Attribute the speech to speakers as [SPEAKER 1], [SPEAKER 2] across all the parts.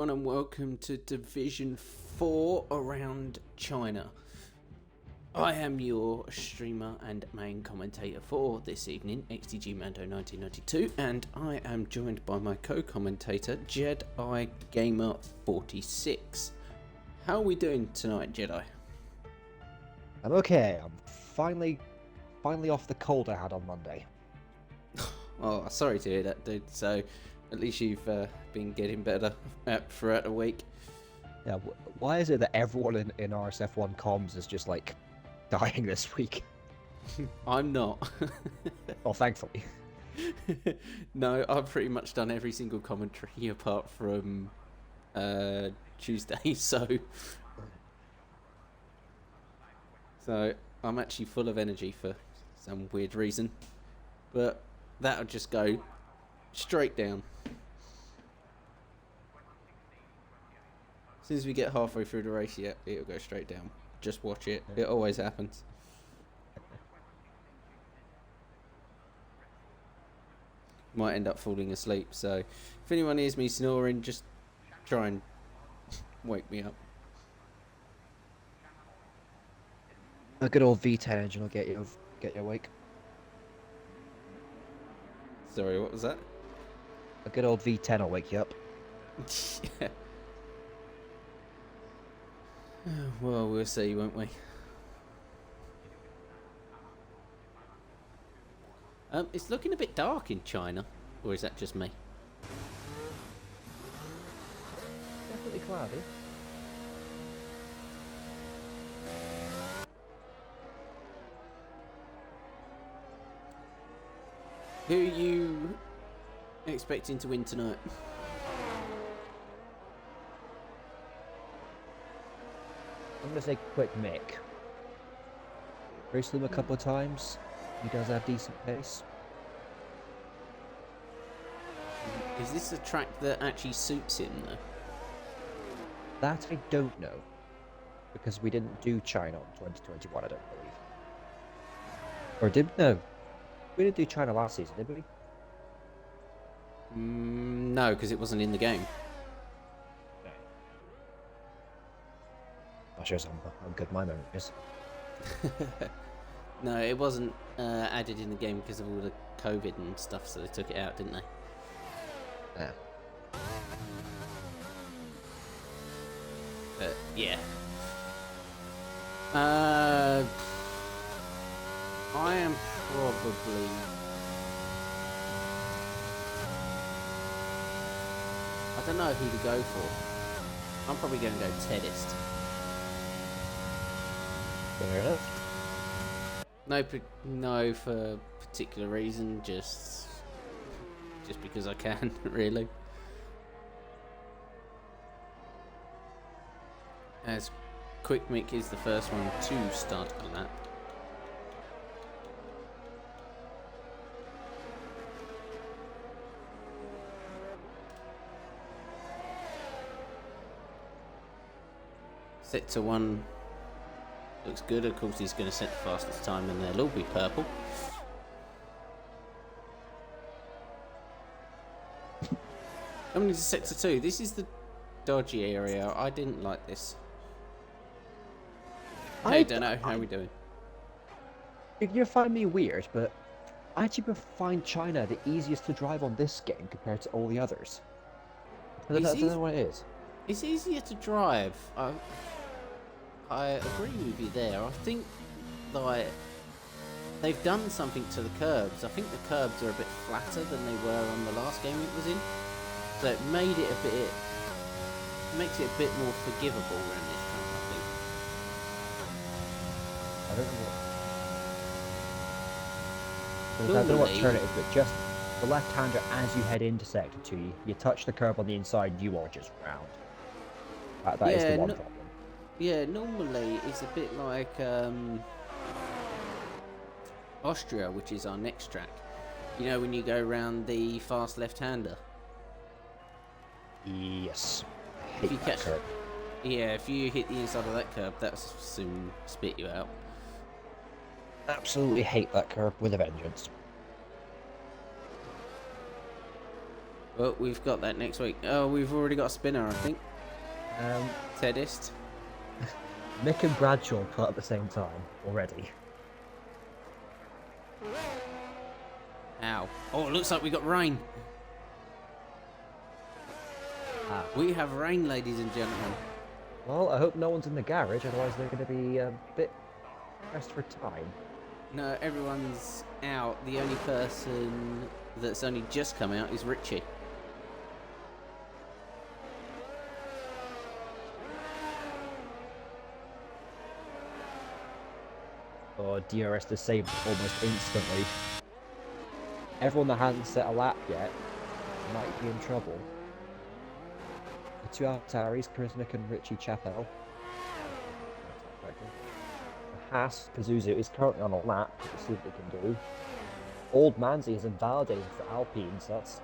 [SPEAKER 1] And welcome to Division 4 around China. I am your streamer and main commentator for this evening, XTG Mando 1992, and I am joined by my co-commentator, Jedi Gamer 46. How are we doing tonight, Jedi?
[SPEAKER 2] I'm okay. I'm finally off the cold I had on Monday.
[SPEAKER 1] Oh, sorry to hear that, dude. So, at least you've been getting better throughout the week.
[SPEAKER 2] Yeah. Why is it that everyone in RSF1 comms is just like dying this week?
[SPEAKER 1] I'm not.
[SPEAKER 2] Oh, thankfully.
[SPEAKER 1] No, I've pretty much done every single commentary apart from Tuesday, so I'm actually full of energy for some weird reason, but that'll just go straight down. As soon as we get halfway through the race, yeah, it'll go straight down. Just watch it. It always happens. Might end up falling asleep, so if anyone hears me snoring, just try and wake me up.
[SPEAKER 2] A good old V10 engine will get you awake.
[SPEAKER 1] Sorry, what was that?
[SPEAKER 2] A good old V10 will wake you up.
[SPEAKER 1] Yeah. Well, we'll see, won't we? It's looking a bit dark in China, or is that just me?
[SPEAKER 2] Definitely cloudy.
[SPEAKER 1] Who are you expecting to win tonight?
[SPEAKER 2] I'm gonna say quick Mick. Raced him a couple of times. He does have decent pace.
[SPEAKER 1] Is this a track that actually suits him, though?
[SPEAKER 2] That I don't know, because we didn't do China in 2021, I don't believe. Or did no? We didn't do China last season, did we?
[SPEAKER 1] No, because it wasn't in the game.
[SPEAKER 2] That shows how good my memory is.
[SPEAKER 1] No, it wasn't added in the game because of all the COVID and stuff, so they took it out, didn't they?
[SPEAKER 2] Yeah.
[SPEAKER 1] But yeah. I am probably... I don't know who to go for. I'm probably going to go Teddist.
[SPEAKER 2] Fair enough.
[SPEAKER 1] No, for particular reason, just because I can, really. As Quick Mick is the first one to start a lap. Sector 1 looks good. Of course, he's going to set the fastest time, and they'll all be purple. Coming into Sector 2, this is the dodgy area. I didn't like this. I don't know. How are we doing?
[SPEAKER 2] You find me weird, but I actually find China the easiest to drive on this game compared to all the others. I don't know what it is.
[SPEAKER 1] It's easier to drive. I agree with you there. I think like they've done something to the curbs. I think the curbs are a bit flatter than they were on the last game it was in. So it makes it a bit more forgivable around this time, I think.
[SPEAKER 2] I don't know what. I don't know what turn it is, but just the left-hander as you head into Sector 2, you touch the curb on the inside, you are just round. That is the one problem.
[SPEAKER 1] Yeah, normally it's a bit like Austria, which is our next track. You know, when you go around the fast left-hander.
[SPEAKER 2] Yes.
[SPEAKER 1] If you catch curb. Yeah, if you hit the inside of that curb, that'll soon spit you out.
[SPEAKER 2] Absolutely hate that curb with a vengeance.
[SPEAKER 1] Well, we've got that next week. Oh, we've already got a spinner, I think.
[SPEAKER 2] Um,
[SPEAKER 1] Tedist.
[SPEAKER 2] Mick and Bradshaw put at the same time already.
[SPEAKER 1] Ow. Oh, it looks like we got rain. We have rain, ladies and gentlemen.
[SPEAKER 2] Well, I hope no one's in the garage, otherwise they're going to be a bit pressed for time.
[SPEAKER 1] No, everyone's out. The only person that's only just come out is Richie.
[SPEAKER 2] Or DRS disabled almost instantly. Everyone that hasn't set a lap yet might be in trouble. The two Ataris, Charismic and Richie Chappell. The Haas Pazuzu is currently on a lap. Let's see what they can do. Old Manzi is invalidated for Alpine, so that's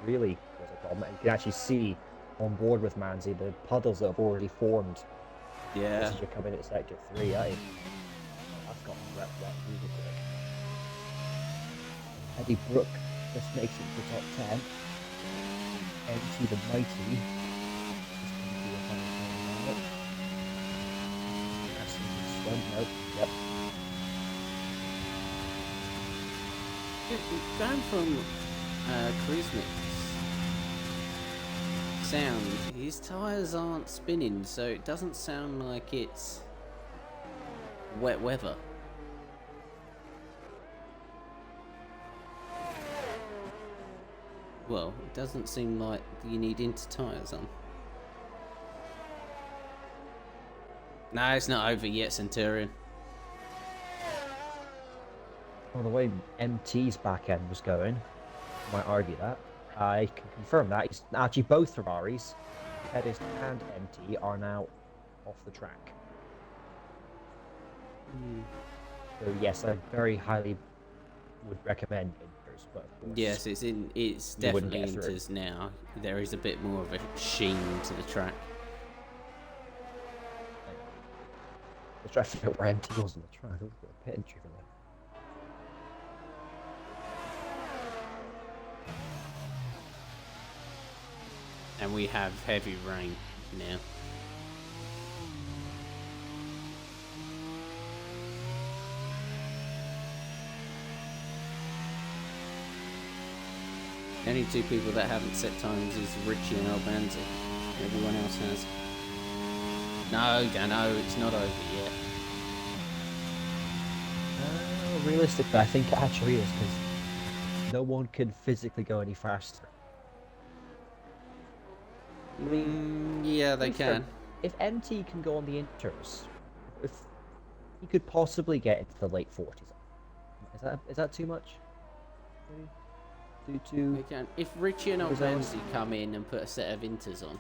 [SPEAKER 2] really was a problem. And you can actually see on board with Manzi the puddles that have already formed.
[SPEAKER 1] Yeah.
[SPEAKER 2] As you come in at sector 3, that's got wet really quick. Eddie Brooke just makes it to the top 10. MC the Mighty is going to be a final nope. Yep.
[SPEAKER 1] Going from Charismic's sound, his tyres aren't spinning, so it doesn't sound like it's wet weather. Well, it doesn't seem like you need inter tyres on. No, it's not over yet, Centurion.
[SPEAKER 2] Well, the way MT's back end was going, I might argue that. I can confirm that. It's actually both Ferraris, Pettis and MT, are now off the track. So yes, I very highly would recommend Inters, but of course,
[SPEAKER 1] Yes, it's definitely Inters now. There is a bit more of a sheen to the track.
[SPEAKER 2] I was trying to figure out where MT was on the track. There was a bit of pit entry from there.
[SPEAKER 1] And we have heavy rain now. The only two people that haven't set times is Richie and Albanzi. Everyone else has. No, it's not over yet.
[SPEAKER 2] Realistically, I think it actually is, because no one can physically go any faster.
[SPEAKER 1] Yeah, they can.
[SPEAKER 2] If MT can go on the Inters, if he could possibly get into the late 40s, is that too much?
[SPEAKER 1] They can. If Richie and Albanzi come in and put a set of Inters on,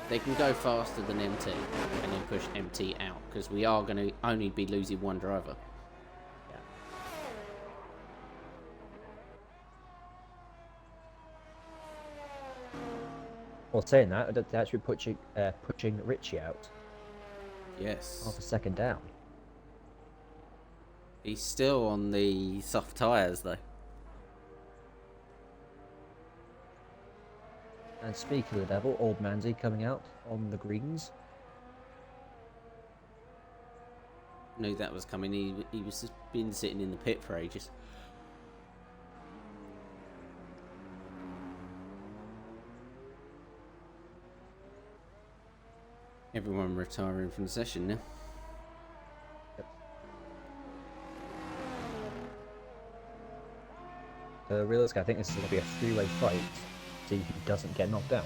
[SPEAKER 1] they can go faster than MT and then push MT out, because we are going to only be losing one driver.
[SPEAKER 2] Yeah. Well, saying that, they're actually pushing Richie out.
[SPEAKER 1] Yes.
[SPEAKER 2] Half a second down.
[SPEAKER 1] He's still on the soft tyres though.
[SPEAKER 2] And speaking of the devil, Old Manzi coming out on the greens.
[SPEAKER 1] Knew that was coming. He was just been sitting in the pit for ages. Everyone retiring from the session now.
[SPEAKER 2] So realistically, I think this is going to be a three-way fight. See who doesn't get knocked out.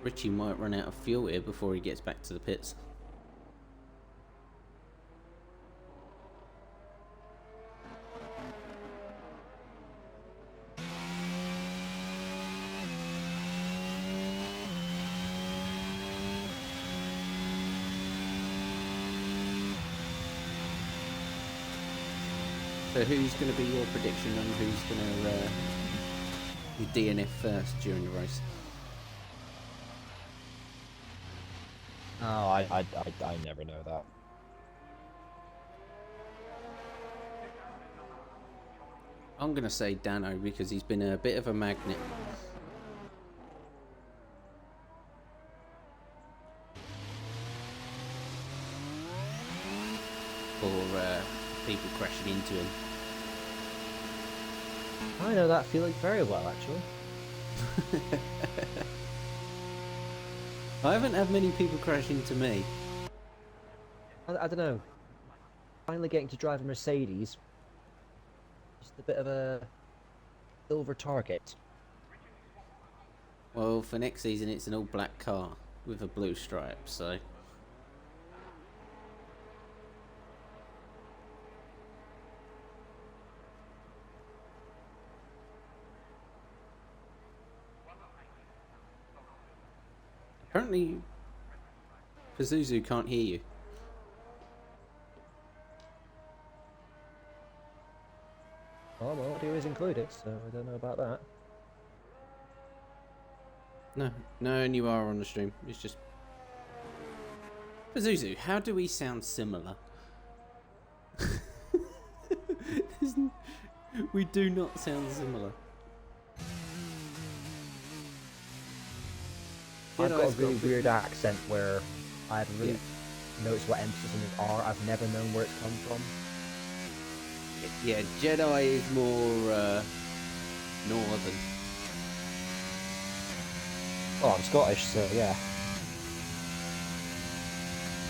[SPEAKER 1] Richie might run out of fuel here before he gets back to the pits. So who's going to be your prediction on who's going to DNF first during the race?
[SPEAKER 2] Oh, I never know that.
[SPEAKER 1] I'm going to say Dano because he's been a bit of a magnet. For people crashing into him.
[SPEAKER 2] I know that feeling very well, actually.
[SPEAKER 1] I haven't had many people crash into me.
[SPEAKER 2] I don't know. Finally getting to drive a Mercedes. Just a bit of a silver target.
[SPEAKER 1] Well, for next season it's an all black car with a blue stripe, so... Apparently, Pazuzu can't hear you.
[SPEAKER 2] Oh, well, audio is included, so I don't know about that.
[SPEAKER 1] No, and you are on the stream. It's just... Pazuzu, how do we sound similar? We do not sound similar.
[SPEAKER 2] I've got a really weird accent where I haven't really noticed what emphasis are. I've never known where it's come from.
[SPEAKER 1] Yeah, Jedi is more northern.
[SPEAKER 2] Oh, I'm Scottish, so yeah.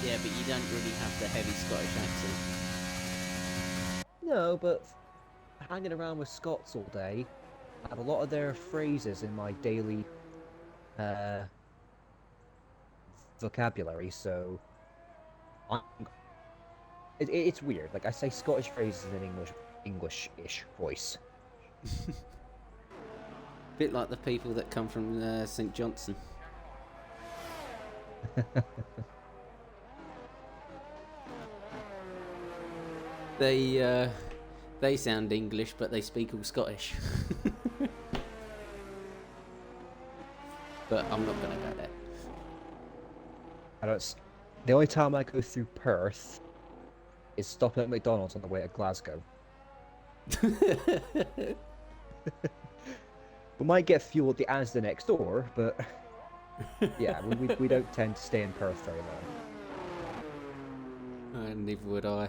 [SPEAKER 1] Yeah, but you don't really have the heavy Scottish accent.
[SPEAKER 2] No, but hanging around with Scots all day, I have a lot of their phrases in my daily vocabulary, so it's weird. Like, I say Scottish phrases in an English-ish voice.
[SPEAKER 1] Bit like the people that come from St. Johnson. They sound English, but they speak all Scottish. But I'm not going to go there.
[SPEAKER 2] The only time I go through Perth is stopping at McDonald's on the way to Glasgow. We might get fuel at the Asda next door, but yeah, we don't tend to stay in Perth very long.
[SPEAKER 1] Neither would I.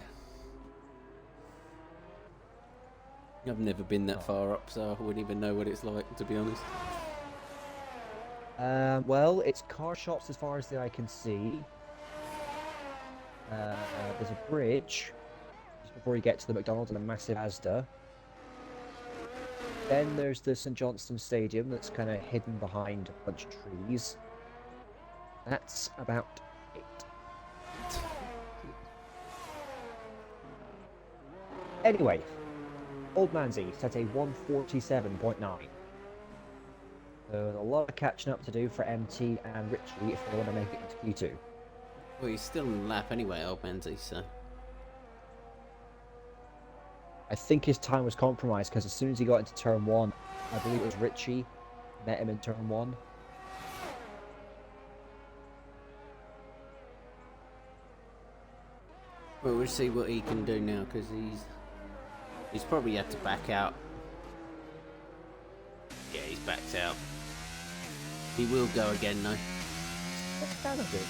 [SPEAKER 1] I've never been that far up, so I wouldn't even know what it's like, to be honest.
[SPEAKER 2] Well, it's car shops as far as the eye can see. There's a bridge just before you get to the McDonald's and a massive Asda. Then there's the St. Johnstone Stadium that's kind of hidden behind a bunch of trees. That's about it. Anyway, Old Manzi set a 147.9. So a lot of catching up to do for MT and Richie if they want to make it into Q2.
[SPEAKER 1] Well, he's still in the lap anyway, old Manzi, so...
[SPEAKER 2] I think his time was compromised because as soon as he got into turn 1, I believe it was Richie, met him in turn 1.
[SPEAKER 1] Well, we'll see what he can do now, because he's probably had to back out. Yeah, he's backed out. He will go again, though.
[SPEAKER 2] What's Dano doing?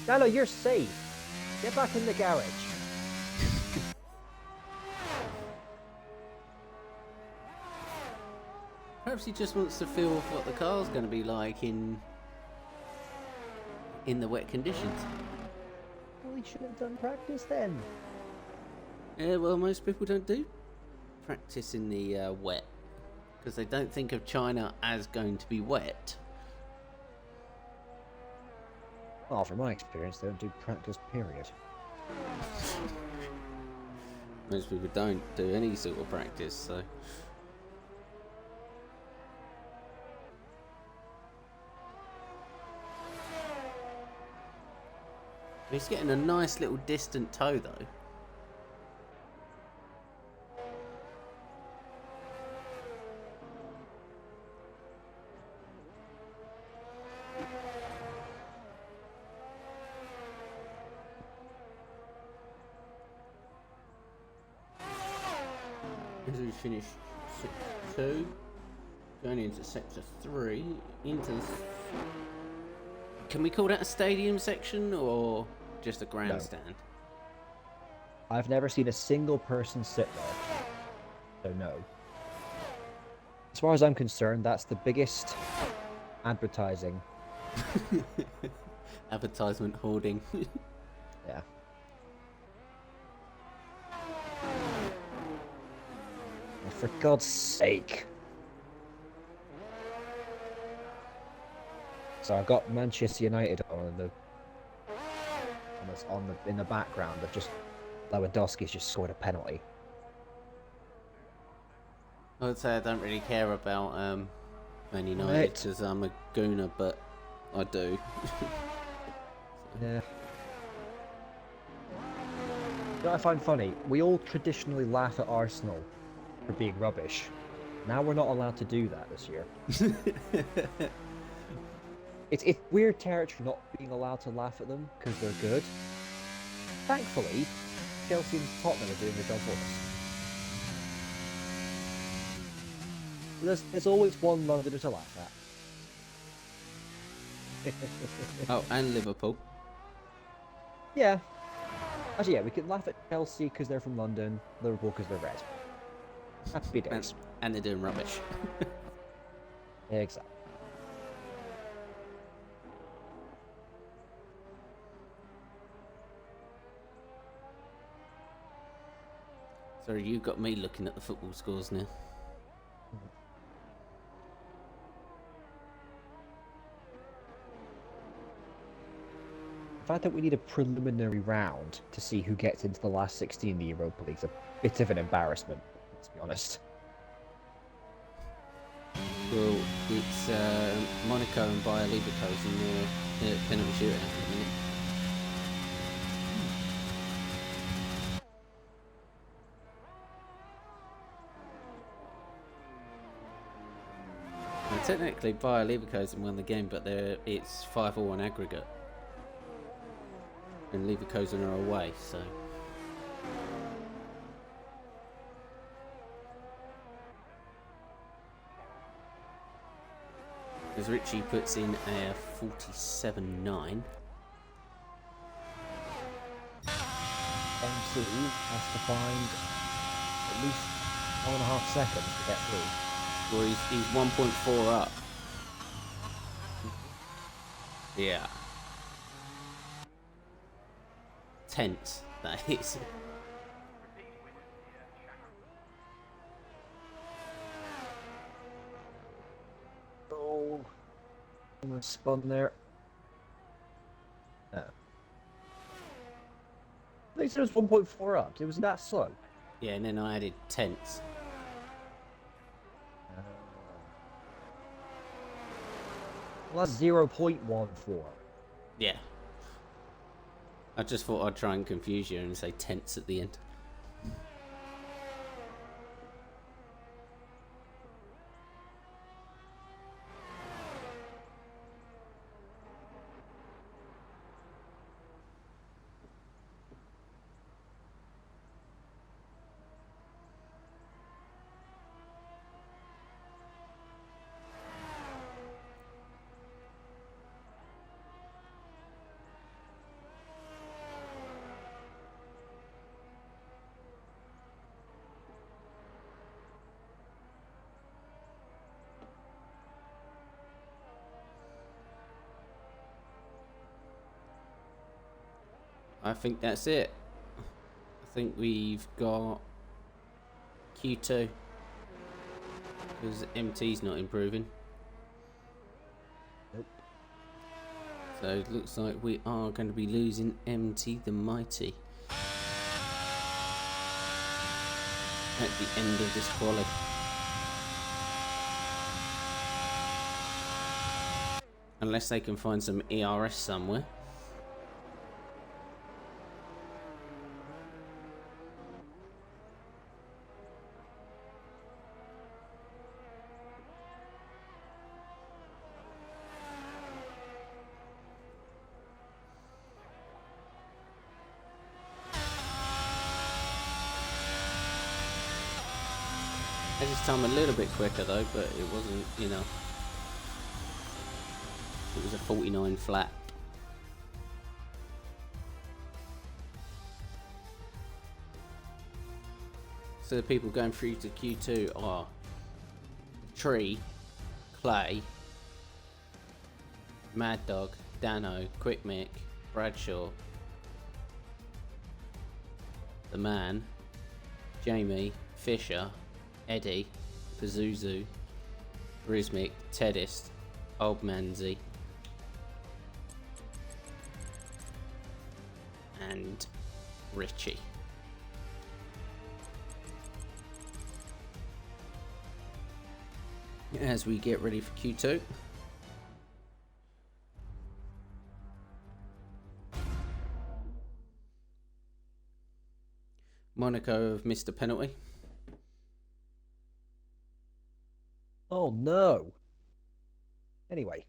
[SPEAKER 2] Dano, you're safe. Get back in the garage.
[SPEAKER 1] Perhaps he just wants to feel what the car's going to be like in the wet conditions.
[SPEAKER 2] Well, he should have done practice then.
[SPEAKER 1] Yeah, well, most people don't do practice in the wet because they don't think of China as going to be wet.
[SPEAKER 2] Well, from my experience, they don't do practice, period.
[SPEAKER 1] Most people don't do any sort of practice, so... He's getting a nice little distant toe, though. as we finish sector 2, going into sector 3, into the... Can we call that a stadium section or just a grandstand?
[SPEAKER 2] I've never seen a single person sit there, so no. As far as I'm concerned, that's the biggest advertising.
[SPEAKER 1] Advertisement hoarding.
[SPEAKER 2] Yeah. Oh, for God's sake. So I've got Manchester United in the background. They've just Lewandowski's just scored a penalty.
[SPEAKER 1] I would say I don't really care about Man United because I'm a gooner, but I do.
[SPEAKER 2] Yeah. You know what I find funny? We all traditionally laugh at Arsenal for being rubbish. Now we're not allowed to do that this year. It's weird territory not being allowed to laugh at them because they're good. Thankfully, Chelsea and Tottenham are doing the job for us. There's always one Londoner to laugh at.
[SPEAKER 1] Oh, and Liverpool.
[SPEAKER 2] Yeah. Actually, yeah, we can laugh at Chelsea because they're from London, Liverpool because they're red. Happy days.
[SPEAKER 1] And they're doing rubbish.
[SPEAKER 2] Exactly.
[SPEAKER 1] So you got me looking at the football scores now.
[SPEAKER 2] The fact that we need a preliminary round to see who gets into the last 16 in the Europa League is a bit of an embarrassment, let's be honest.
[SPEAKER 1] Well, it's Monaco and Bayer Leverkusen in the penalty shootout at the minute. Well, technically, Bayer Leverkusen won the game, but it's 5-all on aggregate. And Leverkusen are away, so... As Richie puts in a 47-9.
[SPEAKER 2] MC has to find at least 1.5 seconds to get through.
[SPEAKER 1] Well, he's 1.4 up. Yeah. Tense, that is.
[SPEAKER 2] Oh, almost spun there. No. They said it was 1.4 up. It was that slow.
[SPEAKER 1] Yeah, and then I added tenths.
[SPEAKER 2] Well, that's 0.14.
[SPEAKER 1] Yeah. I just thought I'd try and confuse you and say tenths at the end. I think that's it. I think we've got Q2 because MT's not improving.
[SPEAKER 2] Nope.
[SPEAKER 1] So it looks like we are going to be losing MT the Mighty at the end of this quali. Unless they can find some ERS somewhere. Had his time a little bit quicker though, but it wasn't, you know. It was a 49 flat. So the people going through to Q2 are Tree, Clay, Mad Dog, Dano, Quick Mick, Bradshaw, The Man, Jamie, Fisher, Eddie, Pazuzu, Brismic, Teddist, Old Manzi, and Richie. As we get ready for Q2. Monaco have missed a penalty.
[SPEAKER 2] Oh no. Anyway.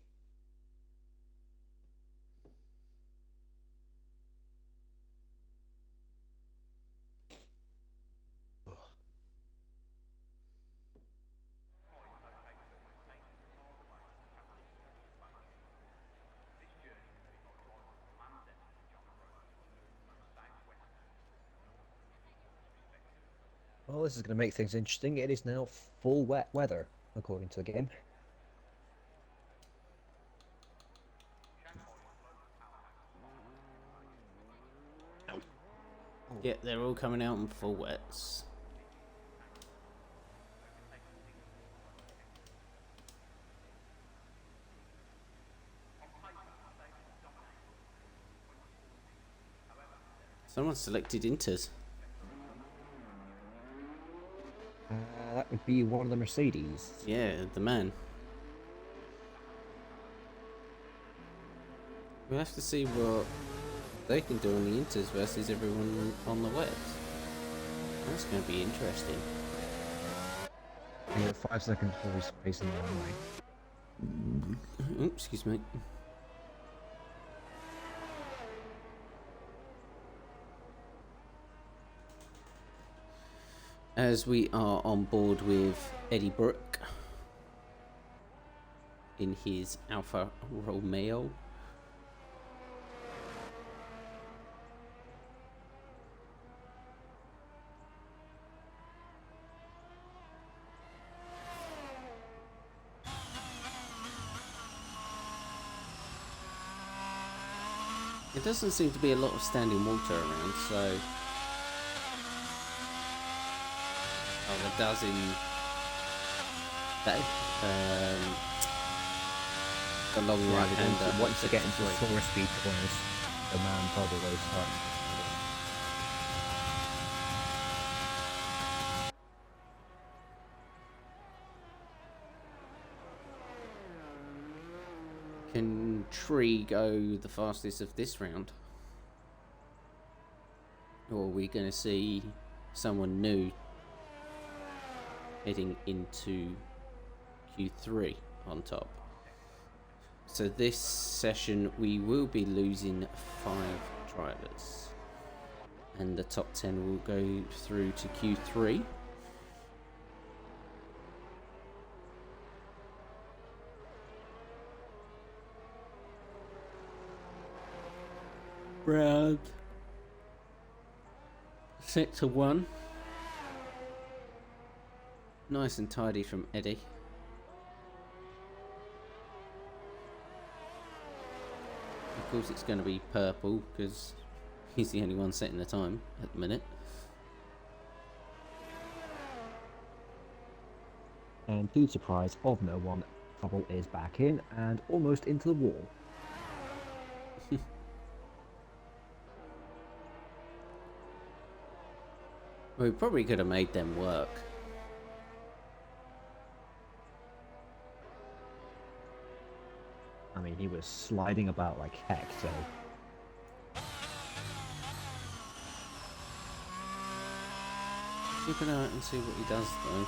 [SPEAKER 2] Well, this is going to make things interesting. It is now full wet weather, according to the game.
[SPEAKER 1] Yeah, they're all coming out in full wets. Someone selected Inters.
[SPEAKER 2] That would be one of the Mercedes.
[SPEAKER 1] Yeah, The Man. We'll have to see what they can do on the Inters versus everyone on the wets. That's going to be interesting.
[SPEAKER 2] Yeah, 5 seconds before he's facing the runway.
[SPEAKER 1] Oh, excuse me. As we are on board with Eddie Brooke in his Alfa Romeo. There doesn't seem to be a lot of standing water around, so... Oh, there does in... that, the long right-hander.
[SPEAKER 2] Once you get into the slower speed corners, the man probably starts.
[SPEAKER 1] Can Tree go the fastest of this round? Or are we going to see someone new heading into Q3 on top? So this session we will be losing 5 drivers. And the top 10 will go through to Q3. Round Sector 1. Nice and tidy from Eddie. Of course it's going to be purple because he's the only one setting the time at the minute.
[SPEAKER 2] And to the surprise of no one, trouble is back in and almost into the wall.
[SPEAKER 1] We probably could have made them work.
[SPEAKER 2] I mean, he was sliding about like heck, so...
[SPEAKER 1] Keep an eye out and see what he does though.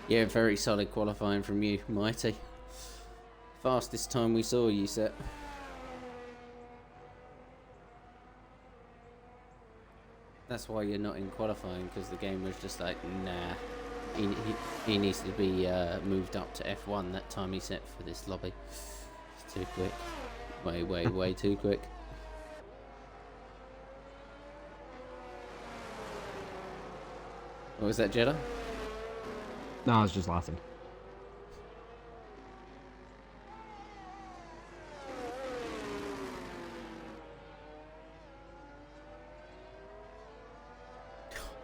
[SPEAKER 1] Yeah, very solid qualifying from you, Mighty. Fastest time we saw you set. That's why you're not in qualifying, because the game was just like, nah. He needs to be moved up to F1 that time he set for this lobby. It's too quick. Way too quick. What was that, Jeddah?
[SPEAKER 2] No, I was just laughing.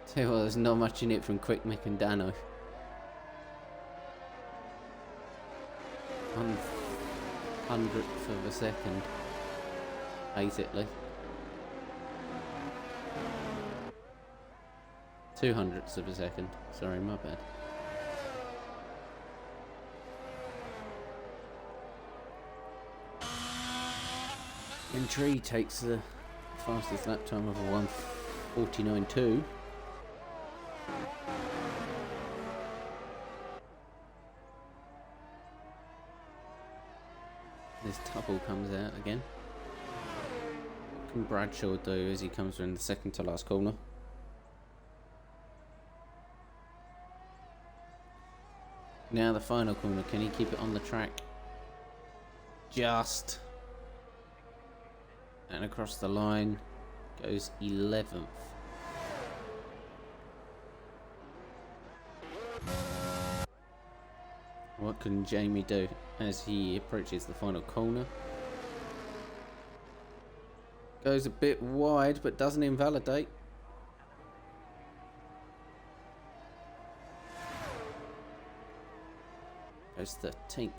[SPEAKER 1] Tell you what, there's not much in it from Quick Mick and Dano. 100th of a second, basically. 200ths of a second. Sorry, my bad. And Tree takes the fastest lap time of a 1:49.2. This Tubble comes out again. What can Bradshaw do as he comes in the second to last corner? Now the final corner, can he keep it on the track? Just. And across the line goes 11th. What can Jamie do as he approaches the final corner? Goes a bit wide but doesn't invalidate. Goes 13th.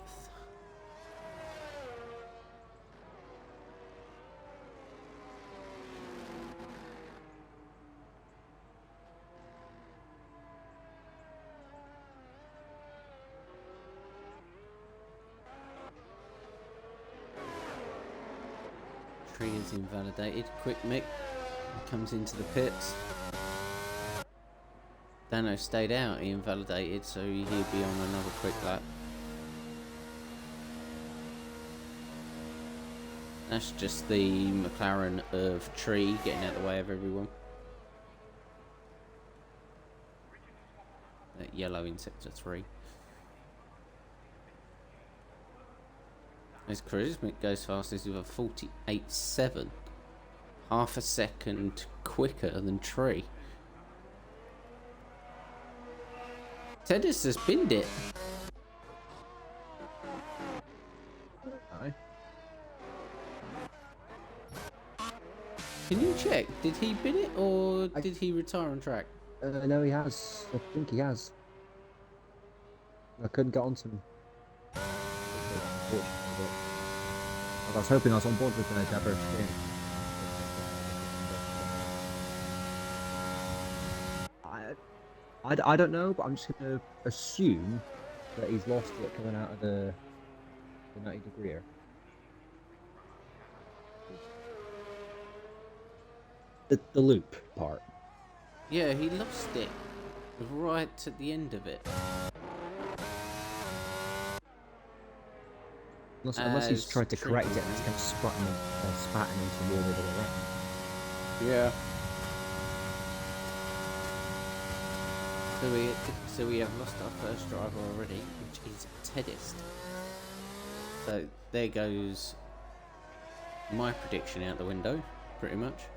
[SPEAKER 1] Tree is invalidated. Quick Mick comes into the pits. Dano stayed out, he invalidated, so he'd be on another quick lap. That's just the McLaren of Tree getting out of the way of everyone. That yellow in sector 3. As Charismatic goes fastest with a 48.7. Half a second quicker than Tree. Tedis has binned it.
[SPEAKER 2] Aye.
[SPEAKER 1] Can you check? Did he bin it or did he retire on track?
[SPEAKER 2] No, he has. I think he has. I couldn't get onto him. I was hoping I was on board with the Deborah. I don't know, but I'm just going to assume that he's lost it coming out of the 90 degree. The loop part.
[SPEAKER 1] Yeah, he lost it right at the end of it.
[SPEAKER 2] Unless he's tried to correct it and it's kind of spatting into the wall the other way around.
[SPEAKER 1] Yeah. So we have lost our first driver already, which is Tedist. So there goes my prediction out the window, pretty much.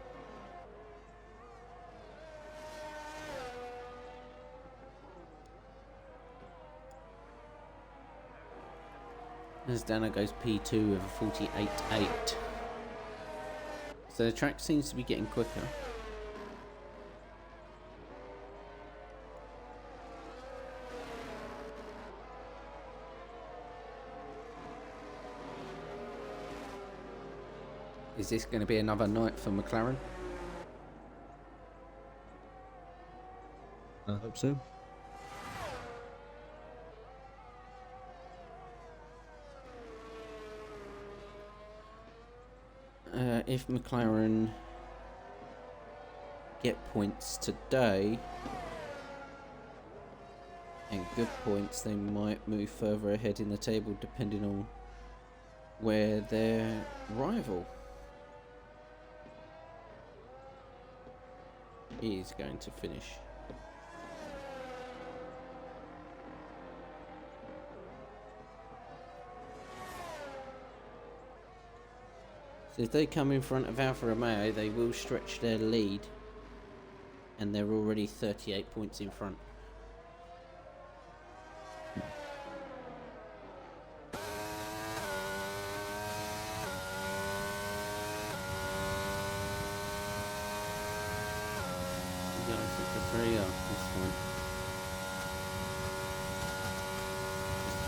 [SPEAKER 1] As Dana goes P2 with a 48.8. So the track seems to be getting quicker. Is this going to be another night for McLaren?
[SPEAKER 2] I hope so.
[SPEAKER 1] If McLaren get points today, and good points, they might move further ahead in the table depending on where their rival is going to finish. So if they come in front of Alfa Romeo, they will stretch their lead, and they're already 38 points in front.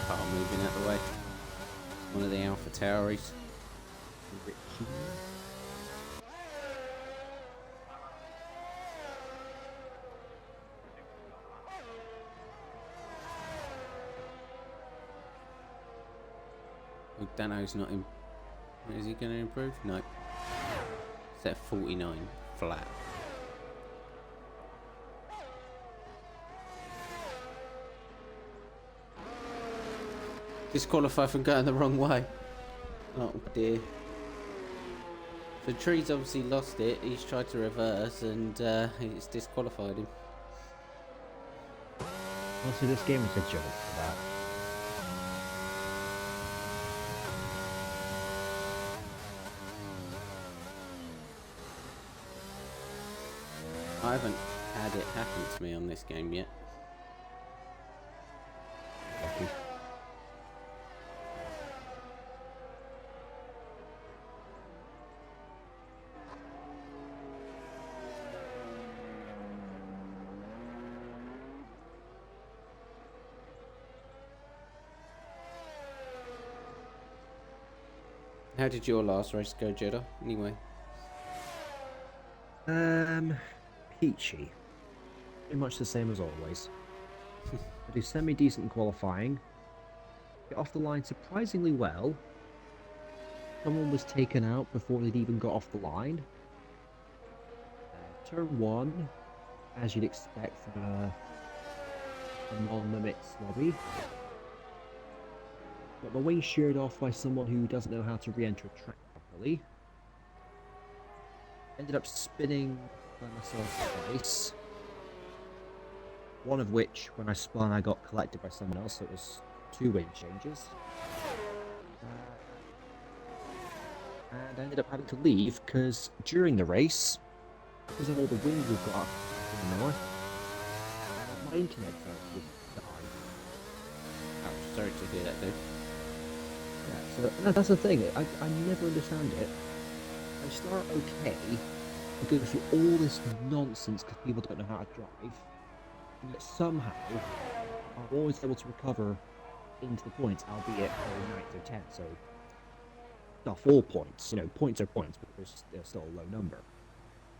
[SPEAKER 1] Car moving out the way. One of the Alpha Tauris. Dano's not in. Is he going to improve? No. It's at 49 flat. Disqualified from going the wrong way. Oh dear. So Tree's obviously lost it. He's tried to reverse and it's disqualified him.
[SPEAKER 2] Also, this game is a joke for that.
[SPEAKER 1] I haven't had it happen to me on this game yet.
[SPEAKER 2] Lucky.
[SPEAKER 1] How did your last race go, Jeddah? Anyway.
[SPEAKER 2] Peachy. Pretty much the same as always. I do semi-decent qualifying. Get off the line surprisingly well. Someone was taken out before they'd even got off the line. Turn 1, as you'd expect from a non-limits lobby. Got my wing sheared off by someone who doesn't know how to re-enter a track properly. Ended up spinning by myself twice. One of which, when I spun, I got collected by someone else, so it was 2 wing changes. And I ended up having to leave because during the race, because of all the wind we've got up in the north, my internet would die.
[SPEAKER 1] Oh, sorry to hear that, dude.
[SPEAKER 2] Yeah, so that's the thing. I never understand it. I start okay, I go through all this nonsense because people don't know how to drive, and yet somehow I'm always able to recover into the points, albeit for 9th or 10th, so not 4 points. You know, points are points, but they're still a low number.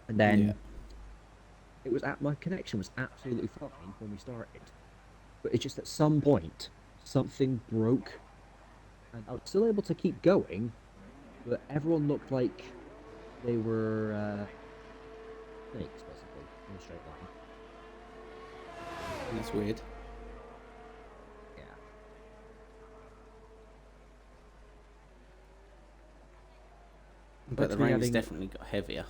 [SPEAKER 2] And then it was my connection was absolutely fine when we started, but it's just at some point something broke, and I was still able to keep going, but everyone looked like they were snakes, basically, in a straight line.
[SPEAKER 1] That's weird.
[SPEAKER 2] Yeah.
[SPEAKER 1] But the rain's definitely got heavier.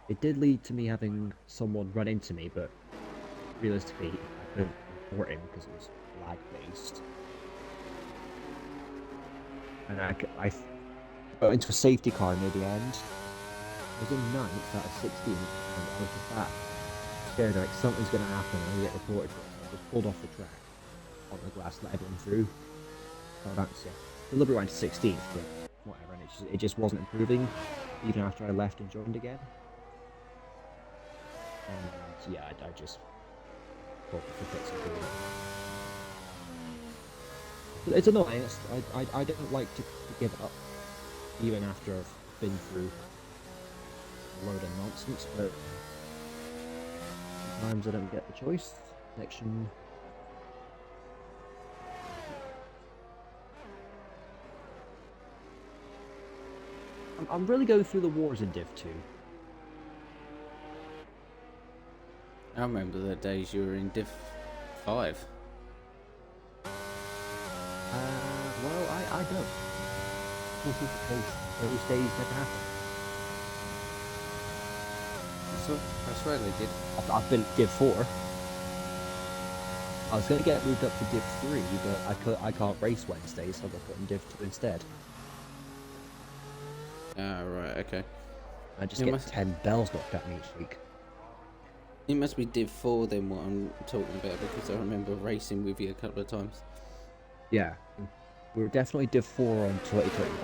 [SPEAKER 2] It did lead to me having someone run into me, but realistically, I couldn't report him because it was lag-based. And I got into a safety car near the end. I was in 9th out of 16, and I was just that scared like something's going to happen and I get reported for it. So I just pulled off the track on the grass, let everyone through. So that's it. Deliberately went to 16th, but whatever, and it just wasn't improving even after I left and joined again. And yeah, I just thought to fix it. But it's annoying. I don't like to give up, even after I've been through a load of nonsense, but sometimes I don't get the choice. Section. I'm really going through the wars in Div 2.
[SPEAKER 1] I remember the days you were in Div 5.
[SPEAKER 2] Well, I don't. Because those days never happen.
[SPEAKER 1] I swear they did.
[SPEAKER 2] I've been Div 4. I was going to get moved up to Div 3, but I can't race Wednesdays, so I got put in Div 2 instead.
[SPEAKER 1] Ah, right, okay.
[SPEAKER 2] I just get 10 bells knocked at me each week.
[SPEAKER 1] It must be Div 4 then what I'm talking about, because I remember racing with you a couple of times.
[SPEAKER 2] Yeah. We were definitely Div 4 on 2021.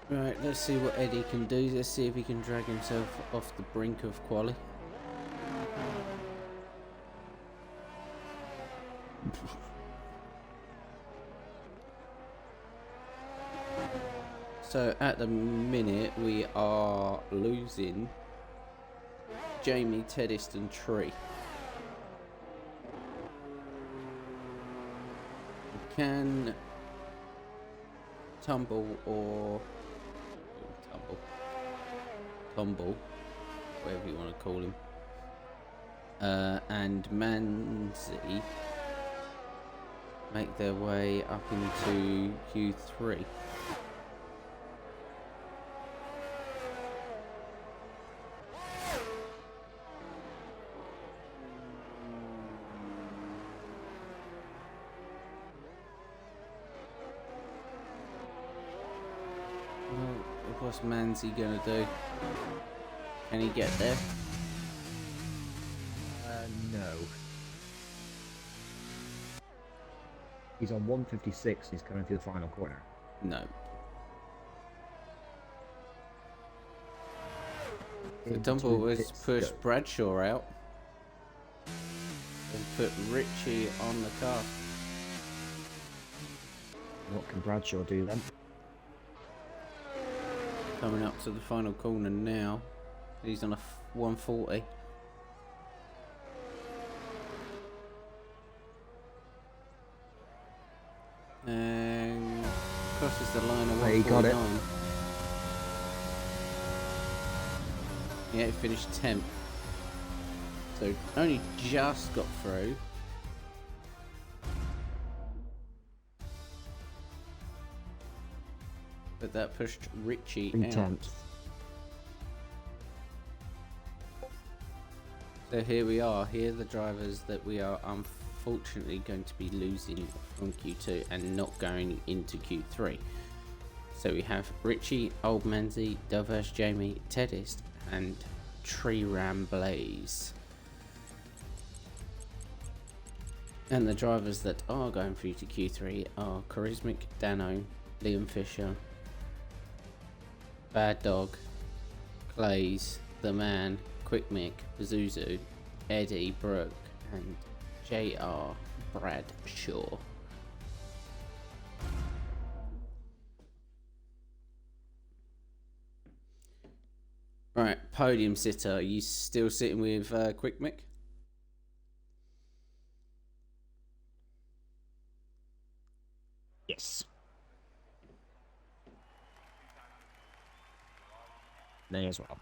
[SPEAKER 1] Right, let's see what Eddie can do. Let's see if he can drag himself off the brink of quali. So at the minute we are losing Jamie, Teddist and Tree. We can tumble, whatever you want to call him, and Manzi make their way up into Q3. What's Manzi gonna do? Can he get there?
[SPEAKER 2] No. He's on 156, he's coming through the final corner.
[SPEAKER 1] No. So Dumble has pushed Bradshaw out and put Richie on the car.
[SPEAKER 2] What can Bradshaw do then?
[SPEAKER 1] Coming up to the final corner now. He's on a 140. And crosses the line of 149.
[SPEAKER 2] He got it.
[SPEAKER 1] Yeah, he finished 10th. So only just got through. But that pushed Richie out.
[SPEAKER 2] 10th.
[SPEAKER 1] So here we are. Here are the drivers that we are unfortunately going to be losing from Q2 and not going into Q3. So we have Richie, Old Manzi, Diverse Jamie, Teddist and Tree Ram Blaze. And the drivers that are going through to Q3 are Charismic, Dano, Liam Fisher, Bad Dog, Clays, The Man, Quick Mick, Zuzu, Eddie, Brooke, and JR Bradshaw. Right, podium sitter. Are you still sitting with Quick Mick?
[SPEAKER 2] Yes. May as well.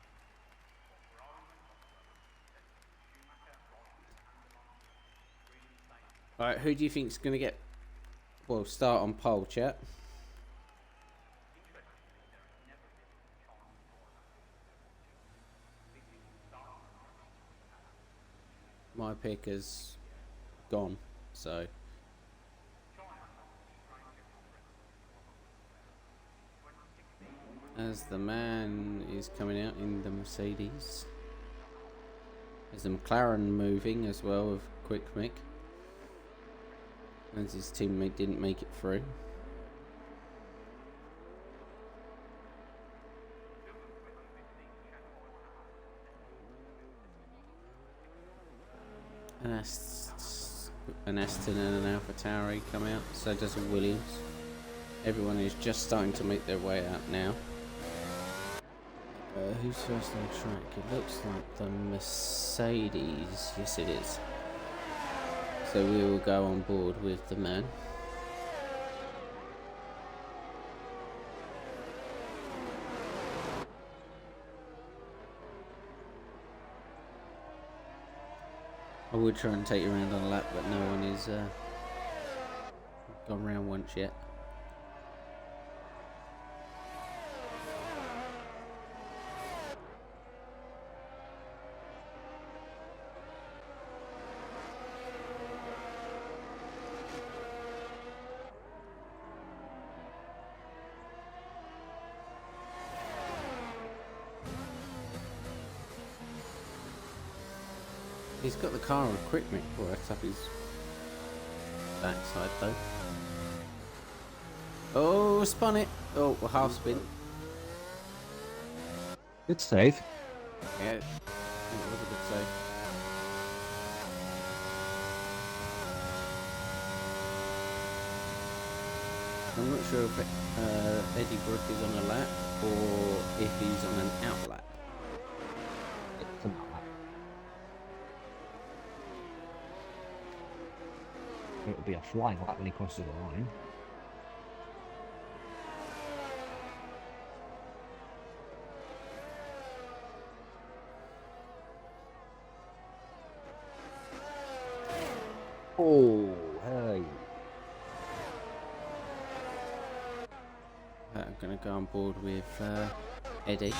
[SPEAKER 1] Alright, who do you think's going to get... Well, start on pole, chat. My pick is gone, so... As the man is coming out in the Mercedes. There's the McLaren moving as well with Quick Mick. As his teammate didn't make it through. An Aston and an AlphaTauri come out, so does a Williams. Everyone is just starting to make their way out now. Who's first on track? It looks like the Mercedes. Yes, it is. So we will go on board with the man. I would try and take you around on a lap, but no one is gone round once yet. He's got the car equipment right up his backside though. Oh, spun it. Oh, well, half spin.
[SPEAKER 2] Good save.
[SPEAKER 1] Yeah, it was a good save. I'm not sure if Eddie Brooke is on a lap or if he's on an out lap.
[SPEAKER 2] It's an outlap. It'll be a flying lap when he crosses the line. Oh, hey.
[SPEAKER 1] I'm going to go on board with Eddie.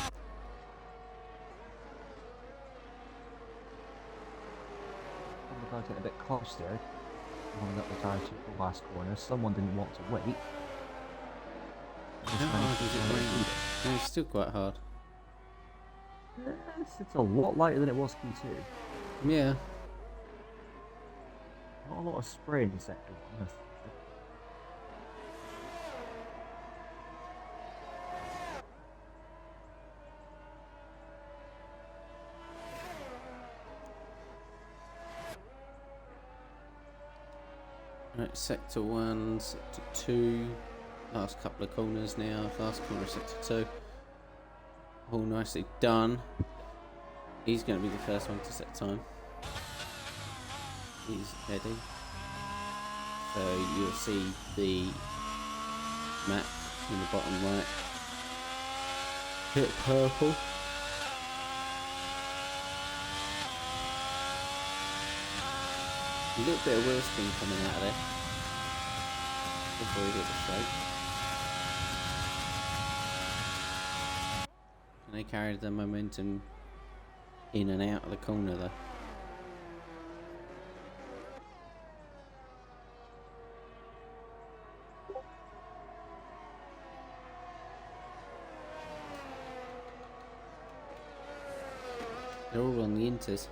[SPEAKER 2] I'm going to get a bit close there. Coming up the tire to the last corner. Someone didn't want to wait.
[SPEAKER 1] How hard is it raining? No, it's still quite hard.
[SPEAKER 2] Yes, it's a lot lighter than it was Q2.
[SPEAKER 1] Yeah.
[SPEAKER 2] Not a lot of spray in sector 1.
[SPEAKER 1] Right, sector 1, sector 2. Last couple of corners now. Last corner of sector 2. All nicely done. He's going to be the first one to set time. He's Eddie. So you'll see the map in the bottom right. Hit purple. A little bit of wheel spin coming out of there before he hit the straight. And they carried the momentum in and out of the corner though. They're all on the inters.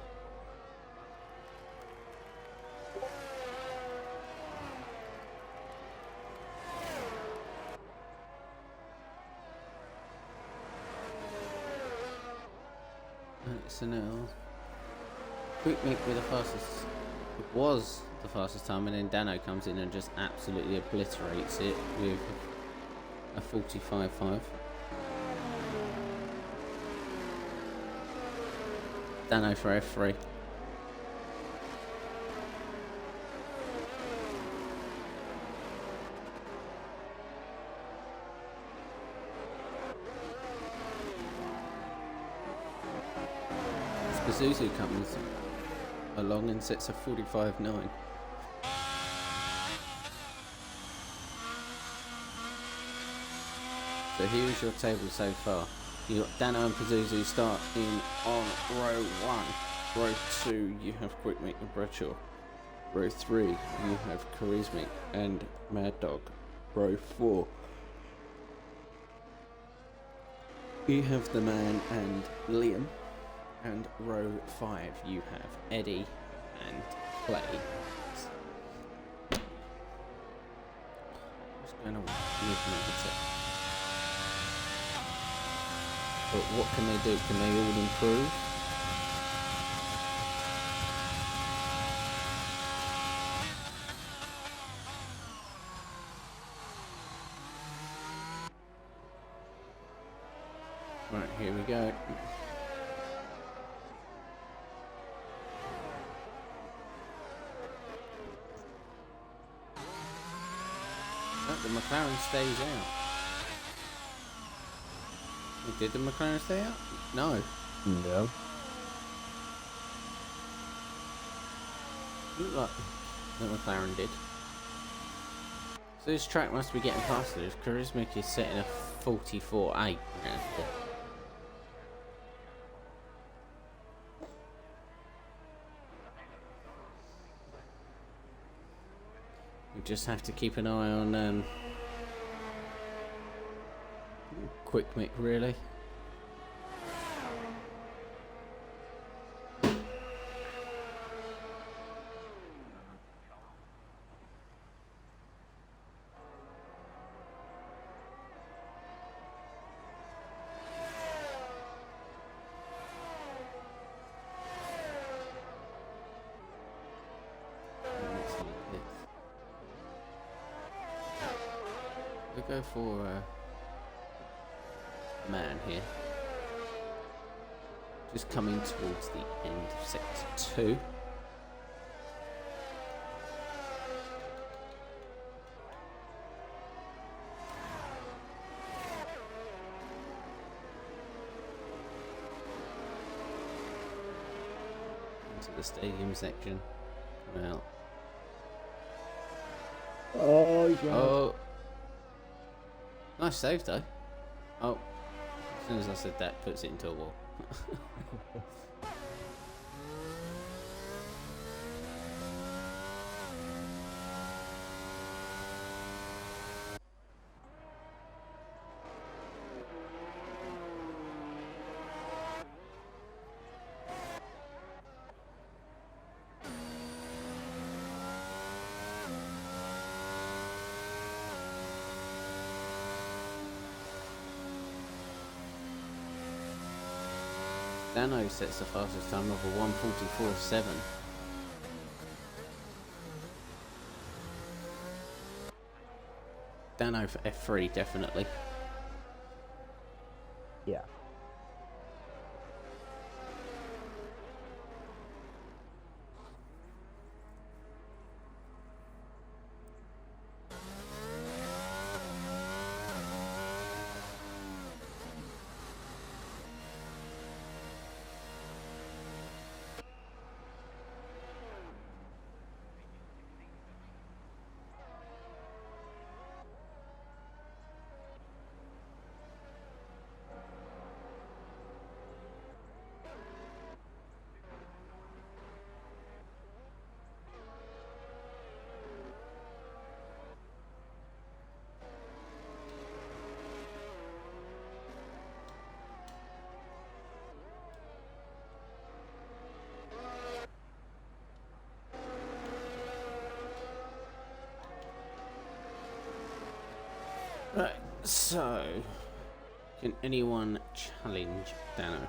[SPEAKER 1] So now, Quick Mick with the fastest, was the fastest time, and then Dano comes in and just absolutely obliterates it with a 45.5. Dano for F3. Zuzu comes along and sets a 45.9. So here's your table so far. You got Dano and Pazuzu starting on row 1. Row 2 you have Quick Mick and Bradshaw. Row 3 you have Charismic and Mad Dog. Row 4 you have the Man and Liam. And row 5 you have Eddie and Clay. What's going on with me? But what can they do? Can they all improve? Right, here we go. Right, the McLaren stays out. Did the McLaren stay out? No.
[SPEAKER 2] No.
[SPEAKER 1] Looked like the McLaren did. So this track must be getting faster. If Charismatic is setting a 44.8 around here. We just have to keep an eye on Quick Mick, really. We'll go for a man here. Just coming towards the end of sector 2. Into the stadium section. Well.
[SPEAKER 2] Oh, he's right.
[SPEAKER 1] Oh. Nice save though. Oh. As soon as I said that, puts it into a wall. Dano sets the fastest time of a 1:44.7. Dano for F3, definitely.
[SPEAKER 2] Yeah.
[SPEAKER 1] Right, so can anyone challenge Dano?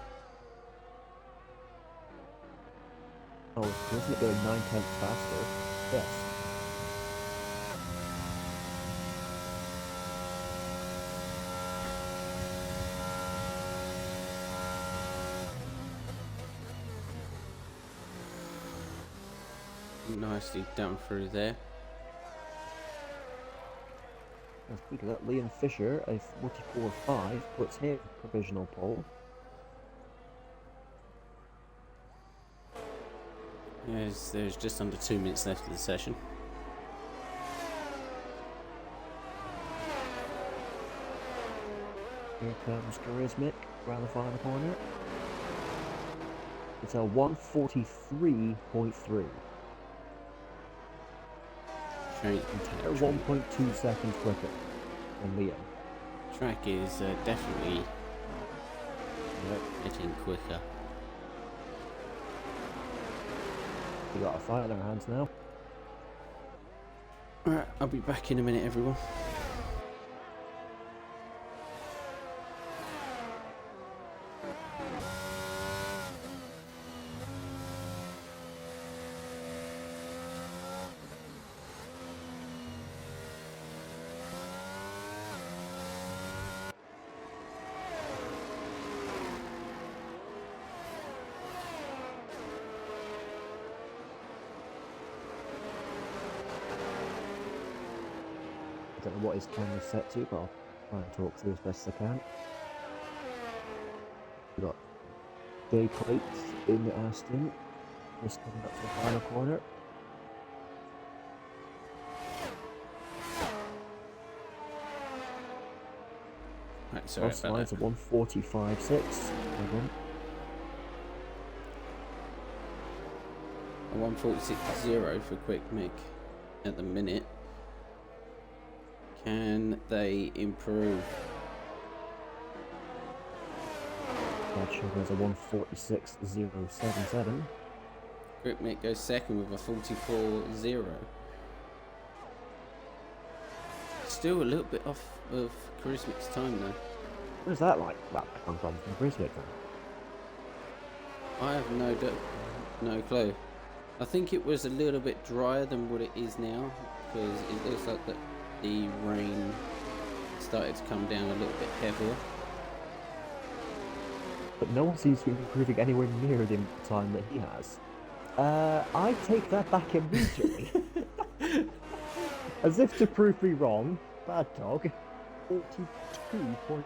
[SPEAKER 2] Oh, doesn't it go 9/10 faster? Yes.
[SPEAKER 1] Nicely done through there.
[SPEAKER 2] Let's look at that. Liam Fisher, a 44.5, puts him provisional pole.
[SPEAKER 1] There's just under 2 minutes left of the session.
[SPEAKER 2] Here comes Charismatic around the final corner. It's a 1:43.3.
[SPEAKER 1] Track,
[SPEAKER 2] 1.2 seconds quicker than Liam.
[SPEAKER 1] track is definitely getting quicker.
[SPEAKER 2] We got a fight on our hands now.
[SPEAKER 1] Alright, I'll be back in a minute, everyone.
[SPEAKER 2] I don't know what his camera's set to, but I'll try and talk through as best as I can. We've got J plates in the Aston, just coming up to the final corner.
[SPEAKER 1] Right, sorry
[SPEAKER 2] Cross
[SPEAKER 1] about
[SPEAKER 2] lines
[SPEAKER 1] that.
[SPEAKER 2] at 1:45.6.
[SPEAKER 1] A 146.0 for Quick Mick at the minute. Can they improve?
[SPEAKER 2] Bradshaw goes a 1:46.077.
[SPEAKER 1] Quick Mick goes second with a 44.0. Still a little bit off of Charismic's time though.
[SPEAKER 2] Where's that like that come from Brisbane?
[SPEAKER 1] I have no clue. I think it was a little bit drier than what it is now, because it looks like the rain started to come down a little bit heavier.
[SPEAKER 2] But no one seems to be improving anywhere near the time that he has. I take that back immediately. As if to prove me wrong, bad dog. 42.9.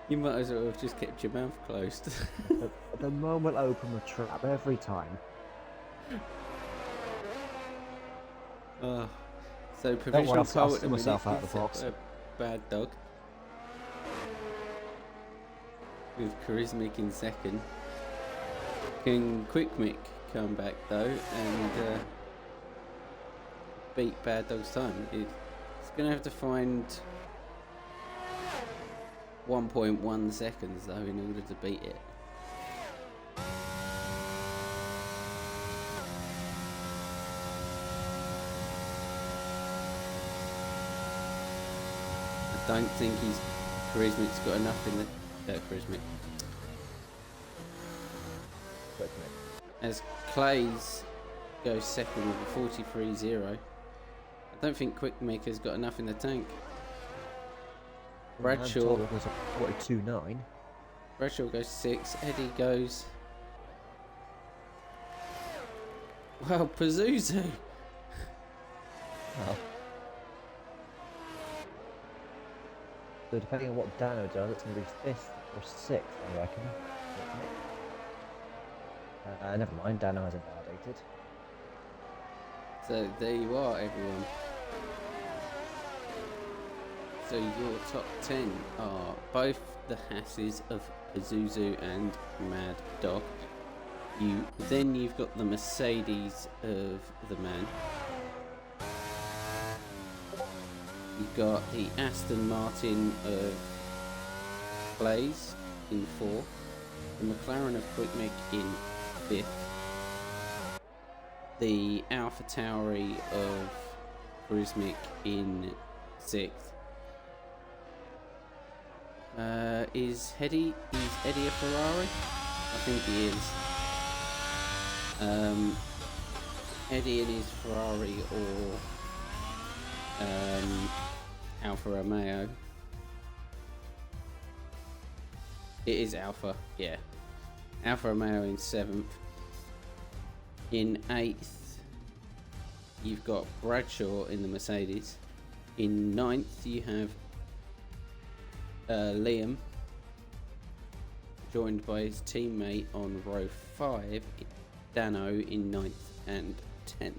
[SPEAKER 1] You might as well have just kept your mouth closed.
[SPEAKER 2] At the moment I open the trap every time.
[SPEAKER 1] So provisional
[SPEAKER 2] I'll
[SPEAKER 1] pole at
[SPEAKER 2] see
[SPEAKER 1] the
[SPEAKER 2] myself
[SPEAKER 1] minute
[SPEAKER 2] out of
[SPEAKER 1] is
[SPEAKER 2] the box.
[SPEAKER 1] a bad dog. With Charismic in second. Can Quick Mick come back though and beat Bad Dog's time? It's going to have to find 1.1 seconds though in order to beat it. I don't think Charismic's got enough in the Charismic. As Clays goes second with a 43.0. I don't think Quick Maker's got enough in the tank. Bradshaw
[SPEAKER 2] goes a 42.9.
[SPEAKER 1] Bradshaw goes 6. Eddie goes. Well, Pazuzu.
[SPEAKER 2] Well. So depending on what Dano does, it's going to be 5th or 6th, I reckon. Never mind, Dano has invalidated.
[SPEAKER 1] So there you are, everyone. So your top 10 are both the Hasses of Pazuzu and Mad Dog. You've got the Mercedes of the Man. You've got the Aston Martin of Blaze in 4th, the McLaren of Quick Mick in 5th, the Alpha Tauri of Charismic in 6th. Is Eddie a Ferrari? I think he is. Eddie in his Ferrari or Alfa Romeo. It is Alfa, yeah. Alfa Romeo in 7th. In 8th, you've got Bradshaw in the Mercedes. In 9th, you have Liam, joined by his teammate on row 5, Dano in 9th and 10th.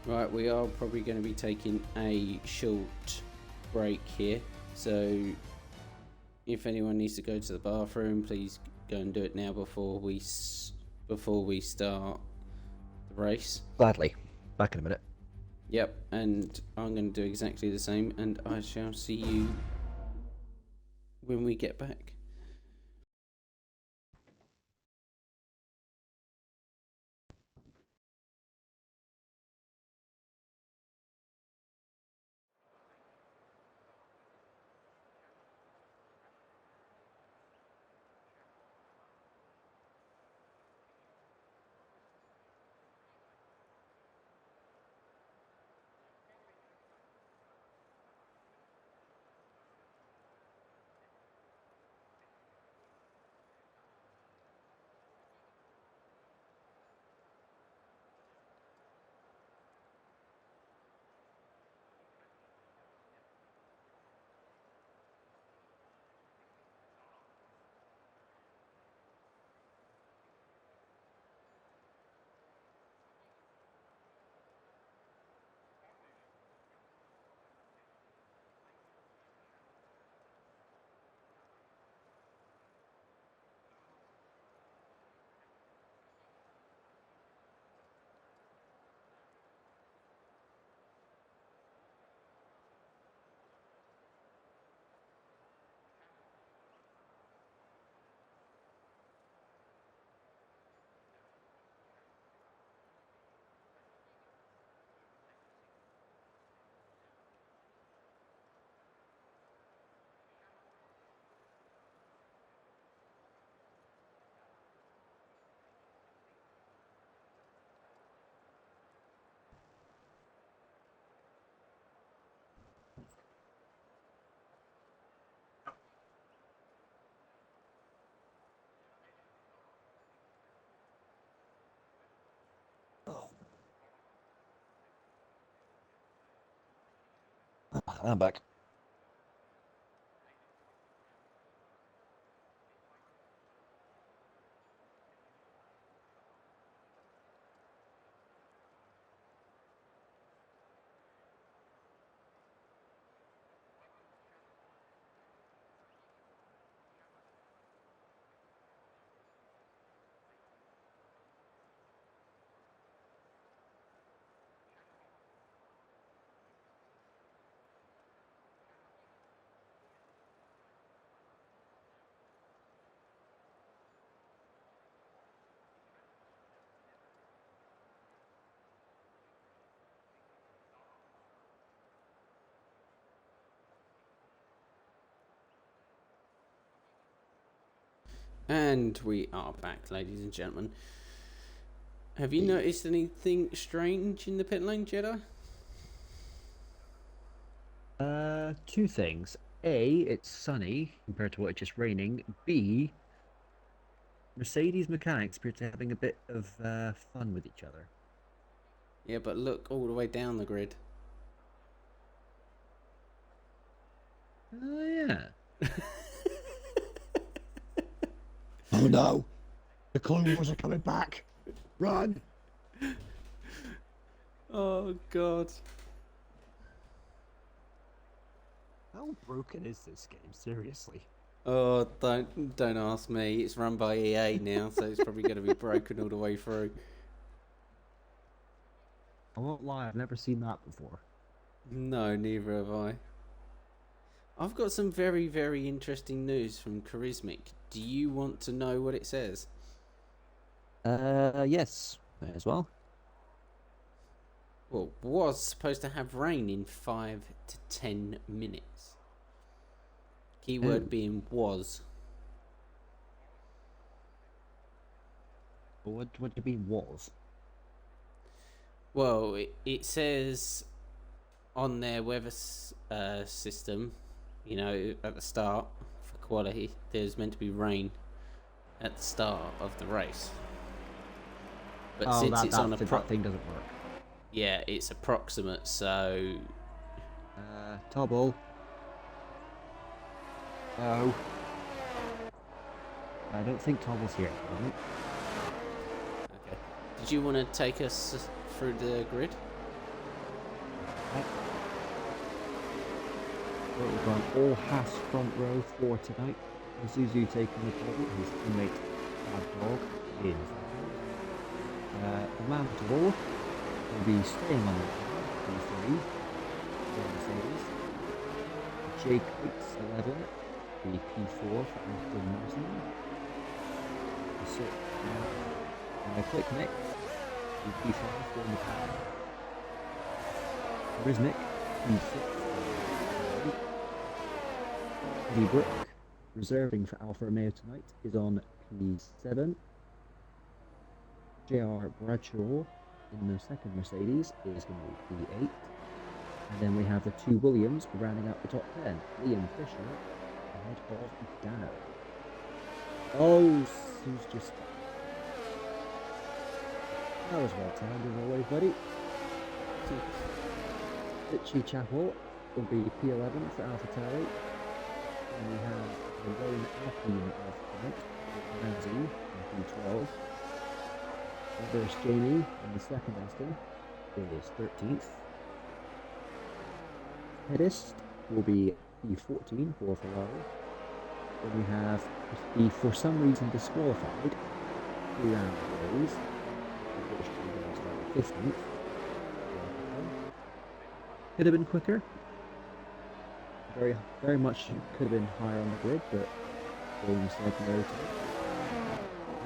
[SPEAKER 1] Right, we are probably going to be taking a short break here, so if anyone needs to go to the bathroom, please go and do it now before we start the race.
[SPEAKER 2] Gladly. Back in a minute.
[SPEAKER 1] Yep, and I'm going to do exactly the same, and I shall see you when we get back.
[SPEAKER 2] I'm back.
[SPEAKER 1] And we are back, ladies and gentlemen. Have you noticed anything strange in the pit lane, Jedi?
[SPEAKER 2] Two things. A, it's sunny compared to what it's just raining. B, Mercedes mechanics appear to be having a bit of fun with each other.
[SPEAKER 1] Yeah, but look all the way down the grid.
[SPEAKER 2] Oh, yeah. Oh no! The Clone Wars are coming back! Run!
[SPEAKER 1] Oh, God.
[SPEAKER 2] How broken is this game? Seriously.
[SPEAKER 1] Oh, don't ask me. It's run by EA now, so it's probably going to be broken all the way through.
[SPEAKER 2] I won't lie, I've never seen that before.
[SPEAKER 1] No, neither have I. I've got some very, very interesting news from Charismic. Do you want to know what it says?
[SPEAKER 2] Yes, may as well.
[SPEAKER 1] Well, was supposed to have rain in 5 to 10 minutes. Keyword being was.
[SPEAKER 2] What do you mean was?
[SPEAKER 1] Well, it says on their weather system, you know, at the start for quality, there's meant to be rain at the start of the race. But since it's on a
[SPEAKER 2] that thing doesn't work.
[SPEAKER 1] Yeah, it's approximate, so
[SPEAKER 2] Tobble. No. I don't think Tobble's here.
[SPEAKER 1] okay. Did you want to take us through the grid?
[SPEAKER 2] Well, we've got all Haas front row for tonight. Isuzu taking the pole, his teammate Bad Dog in. The man to all will be staying on the P3 for Mercedes. Jake 11, the P4 for Aston Martin. Quick Nick, the P5 for McLaren. Charismic, P6. The Brook, reserving for Alfa Romeo tonight, is on P7. JR Bradshaw in the second Mercedes is going to be P8. And then we have the two Williams rounding out the top 10. Liam Fisher ahead of Dano. Oh, who's just... That was well timed as always, buddy. Richie Chapel will be P11 for AlphaTauri. And we have the lone Alpine of tonight, Ramsey in P12. Reverse Jamie in the second Aston is 13th. Pedist will be P14 for Ferrari. Then we have the for some reason disqualified 3 round days. Reverse Jamie started 15th. Could have been quicker. Very much could have been higher on the grid, but Williams said no to it.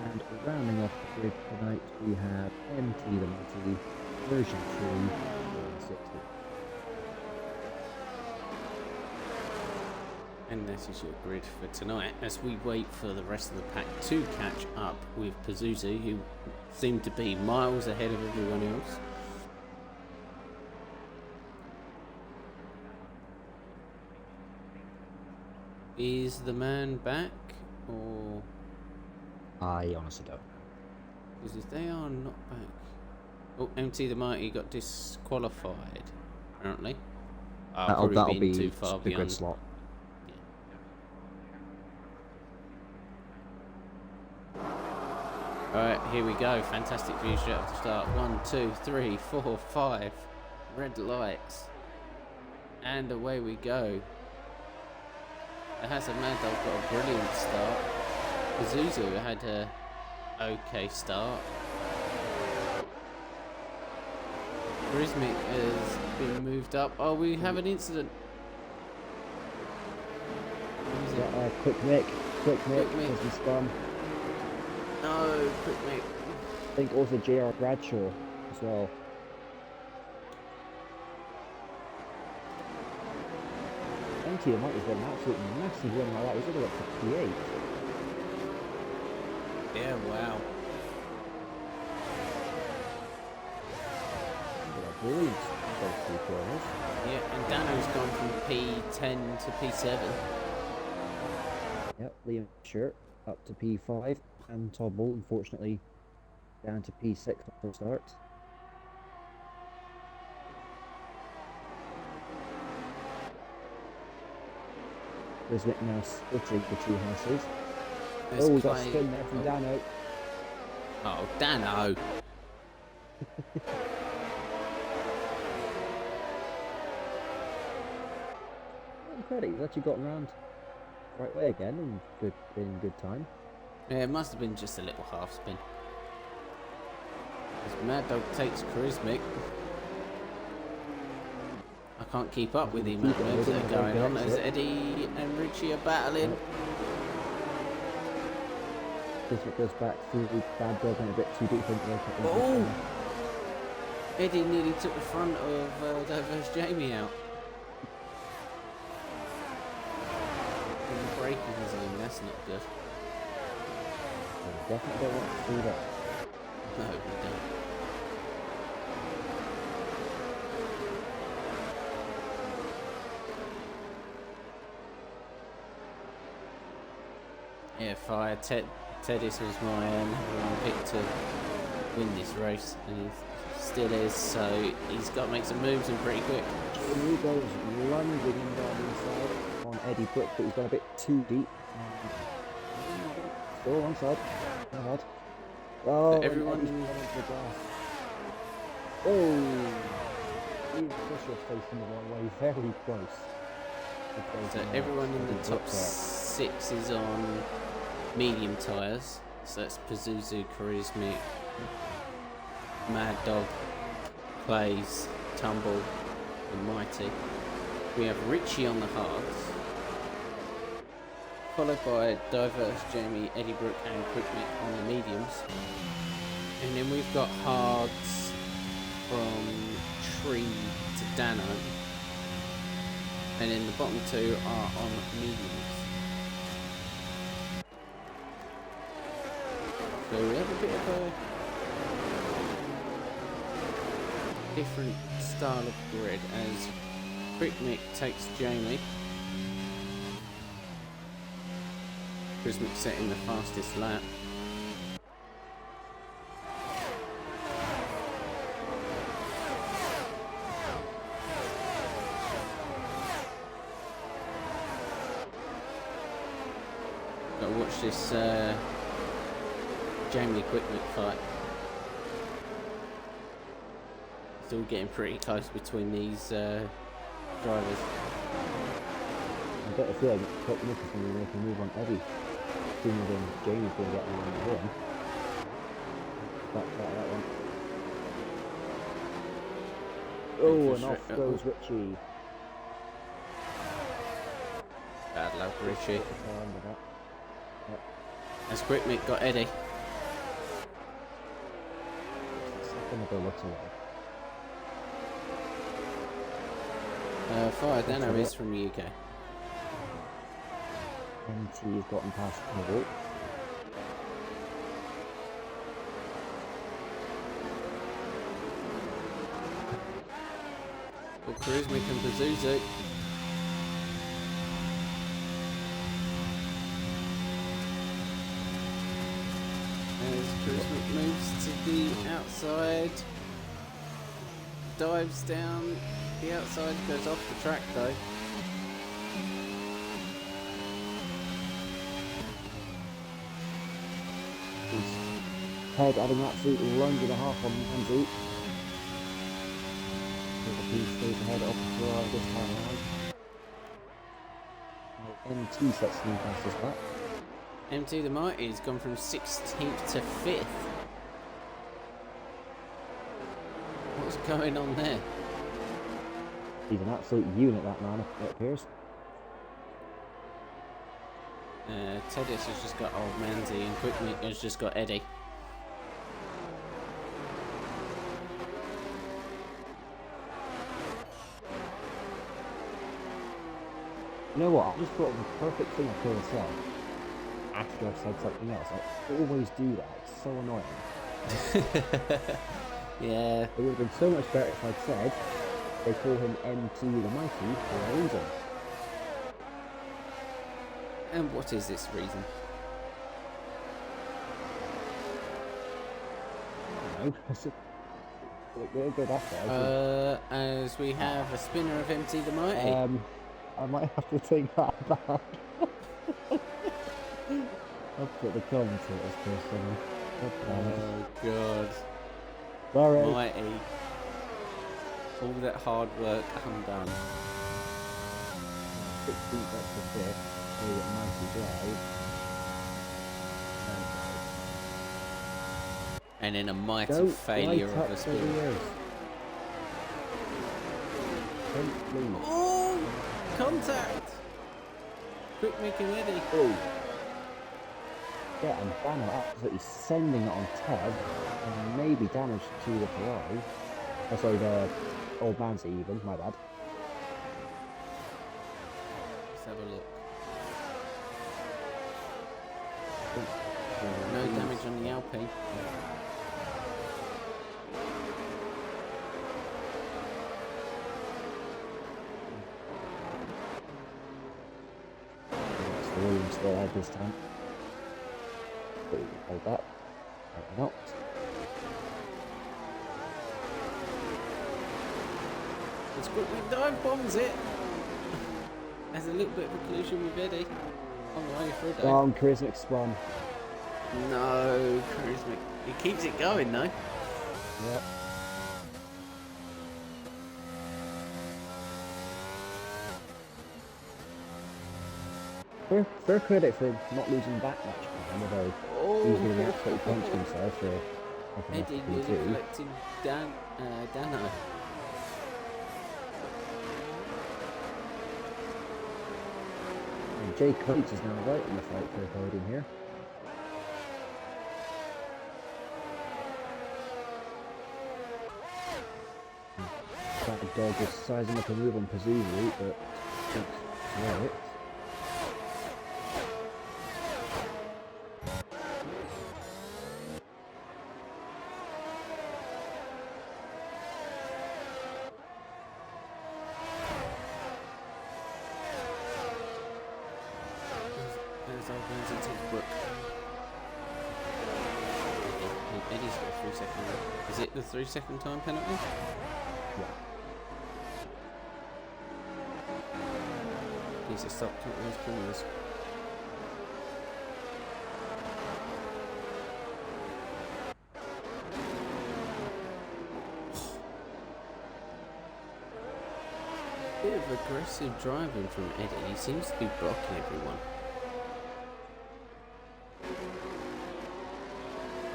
[SPEAKER 2] And rounding off the grid tonight, we have MT the Mighty version 3 60.
[SPEAKER 1] And that is your grid for tonight as we wait for the rest of the pack to catch up with Pazuzu, who seem to be miles ahead of everyone else. Is the man back, or...?
[SPEAKER 2] I honestly don't.
[SPEAKER 1] Because if they are not back... Oh, MT the Mighty got disqualified, apparently. I'll probably
[SPEAKER 2] That'll
[SPEAKER 1] been
[SPEAKER 2] be
[SPEAKER 1] too far
[SPEAKER 2] the grid
[SPEAKER 1] beyond.
[SPEAKER 2] slot.
[SPEAKER 1] Alright, here we go. Fantastic view straight off the start. 1, 2, 3, 4, 5 red lights. And away we go. The Hazard Mad Dog got a brilliant start. Pazuzu had a okay start. Charismic has been moved up. Oh, we have an incident.
[SPEAKER 2] Quick Mick has been spun.
[SPEAKER 1] No, Quick Mick.
[SPEAKER 2] I think also JR Bradshaw as well. NTO might have got an absolute massive win like that. He's only up to P8.
[SPEAKER 1] Yeah, wow.
[SPEAKER 2] Brilliant. Those 3 corners.
[SPEAKER 1] Yeah, and Dano's gone from P10 to P7.
[SPEAKER 2] Yep, Liam Shirt up to P5, and Todd Bolt, unfortunately, down to P6 for start. Charismic now splitting the 2 houses.
[SPEAKER 1] There's
[SPEAKER 2] We got a
[SPEAKER 1] Clay.
[SPEAKER 2] spin there from Dano.
[SPEAKER 1] Oh, Dano.
[SPEAKER 2] Credit, he's actually gotten round the right way again and in good time.
[SPEAKER 1] Yeah, it must have been just a little half spin. As Mad Dog takes Charismic. I can't keep up with the amount of moves that are going on as Eddie and Richie are battling.
[SPEAKER 2] Charismic goes back through the Bad Dog and a bit too deep into the
[SPEAKER 1] Oh! Eddie nearly took the front of Diverse Jamie out. Breaking his own, that's not good.
[SPEAKER 2] Definitely don't want to do that.
[SPEAKER 1] No, we don't. Yeah, fire. Teddis was my one pick to win this race, and he still is, so he's got to make some moves and pretty quick.
[SPEAKER 2] And he goes lunging in down inside on Eddie Brook, but he's gone a bit too deep. Still onside. Not hard. Oh,
[SPEAKER 1] everyone
[SPEAKER 2] into the grass. Oh! Ian Fisher facing the wrong way, very close.
[SPEAKER 1] So everyone in the top 6 is on medium tyres. So that's Pazuzu, Charismic, Mad Dog, Plays, Tumble, and Mighty. We have Richie on the hards, followed by Diverse Jamie, Eddie Brook, and Quick Mick on the mediums. And then we've got hards from Tree to Dano. And then the bottom 2 are on mediums. So we have a bit of a different style of grid as Quick Mick takes Jamie. Charismic setting the fastest lap. Gotta watch this Jamie Quick Mick fight. It's all getting pretty close between these drivers.
[SPEAKER 2] I better feel like Quick Mick is going to be making a move on Eddie sooner than Jamie's going to get on him. Back out that one. Oh, and off goes Richie.
[SPEAKER 1] Bad luck, Richie.
[SPEAKER 2] Yep.
[SPEAKER 1] As Quick Mick got Eddie.
[SPEAKER 2] Second ago, looks away.
[SPEAKER 1] Fire Dano is from the UK.
[SPEAKER 2] NT has gotten past Cobalt.
[SPEAKER 1] Well, Charismic and Pazuzu. As Charismic moves to the outside, dives down, The outside goes off the track though.
[SPEAKER 2] Head adding an absolute lunge and a half on Manzi. He stays ahead up to this time around. MT sets new fastest back.
[SPEAKER 1] MT the Mighty's gone from 16th to 5th. What's going on there?
[SPEAKER 2] He's an absolute unit, that man, it appears.
[SPEAKER 1] Tedious has just got Old Manzi and Quickmeat has just got Eddie.
[SPEAKER 2] You know what? I just thought of the perfect thing I could have said after I've said something else. I always do that. It's so annoying.
[SPEAKER 1] Yeah.
[SPEAKER 2] It would have been so much better if I'd said they call him MT the Mighty for a reason.
[SPEAKER 1] And what is this reason?
[SPEAKER 2] I don't know. We'll go that way.
[SPEAKER 1] As we have a spinner of MT the Mighty.
[SPEAKER 2] I might have to take that back. I'll put the commentators personally.
[SPEAKER 1] Oh god.
[SPEAKER 2] Sorry.
[SPEAKER 1] Mighty. All that hard work undone.
[SPEAKER 2] 16th extra 5th, a Mighty drive.
[SPEAKER 1] And then a mighty failure of a spin. Oh! Contact! Quick making Eddie.
[SPEAKER 2] Oh. Yeah, and Dano absolutely sending it on Ted, and maybe damage to the Ferrari. Oh, sorry, the Old Manzi even, my bad.
[SPEAKER 1] Let's have a look. No damage on the Alpine.
[SPEAKER 2] Williams still ahead this time. But we can hold that. Maybe not.
[SPEAKER 1] It's quickly dive bombs it. There's a little bit of a collision with Eddie on the way for a day.
[SPEAKER 2] Wrong, Charismatic spun.
[SPEAKER 1] No, Charismatic. He keeps it going though.
[SPEAKER 2] Yep. Fair credit for not losing that much time, although he's going to absolutely punch himself for
[SPEAKER 1] Eddie nearly collecting Dano.
[SPEAKER 2] And Jay Coates is now right in the fight for the podium here. That dog is sizing up a move on Pazuzu, but that's right.
[SPEAKER 1] Eddie's got a 3-second. Is it the 3-second time penalty?
[SPEAKER 2] Yeah.
[SPEAKER 1] Needs to stop taking those corners. Bit of aggressive driving from Eddie. He seems to be blocking everyone.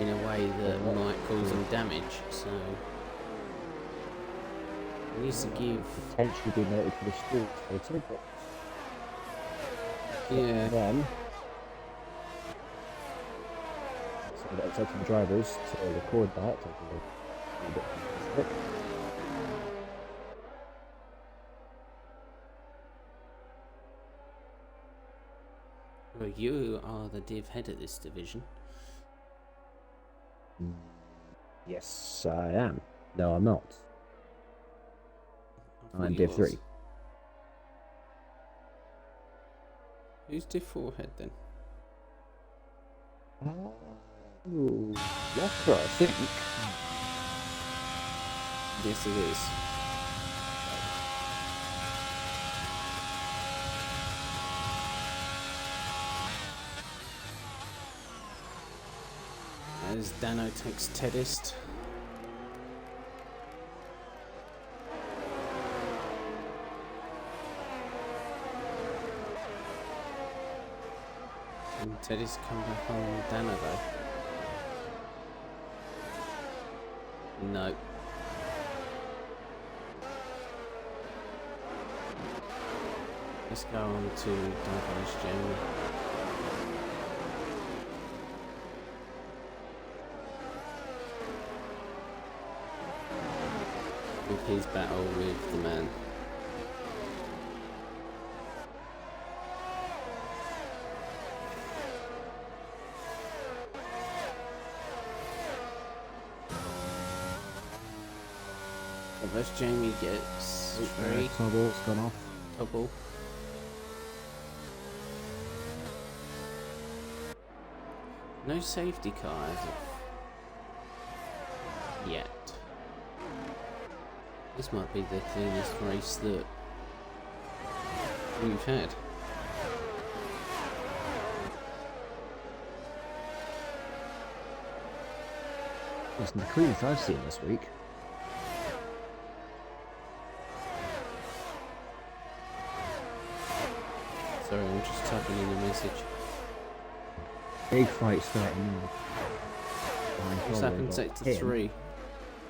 [SPEAKER 1] In a way that might cause him damage, so he needs to give.
[SPEAKER 2] Potentially be noted for the street later, but
[SPEAKER 1] yeah.
[SPEAKER 2] Then so that's up to the drivers to record that. A bit quick.
[SPEAKER 1] Well, you are the div head of this division.
[SPEAKER 2] Yes, I am. No, I'm not. I'm Div 3.
[SPEAKER 1] Who's Div 4 head then?
[SPEAKER 2] Oh, Locker, I think.
[SPEAKER 1] Yes, it is. as Dano takes Teddist. And Teddist come back on Dano though. No. Let's go on to Diverse Jamie. With his battle with the man. Diverse Jamie gets three.
[SPEAKER 2] Tubble's gone off.
[SPEAKER 1] Double. No safety car as of yet. This might be the cleanest race that we've had.
[SPEAKER 2] It's the cleanest I've seen this week.
[SPEAKER 1] Sorry, I'm just typing in a message.
[SPEAKER 2] Big fight starting now.
[SPEAKER 1] What's happened sector 3?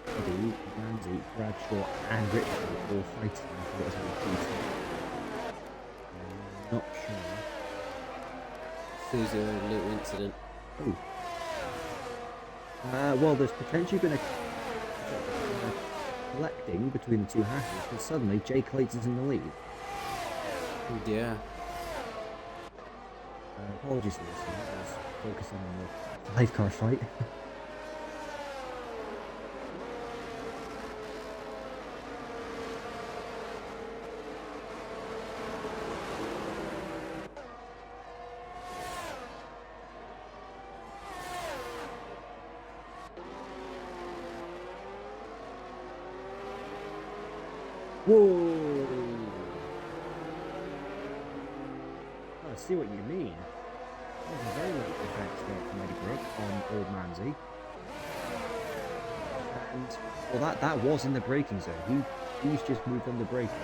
[SPEAKER 2] Eddie, Ramsey, Bradshaw and Richard all fighting for what is not sure.
[SPEAKER 1] Seems a little incident.
[SPEAKER 2] Oh. Well, there's potentially been a collecting between the two hashes, but suddenly Jay Clayton's in the lead.
[SPEAKER 1] Yeah.
[SPEAKER 2] Apologies for this, I was focusing on the 5-car fight. Whoa! I see what you mean. That was a very late defense there from Eddie Brooke on Old Manzi. And, well, that was in the braking zone. He's just moved on the braking.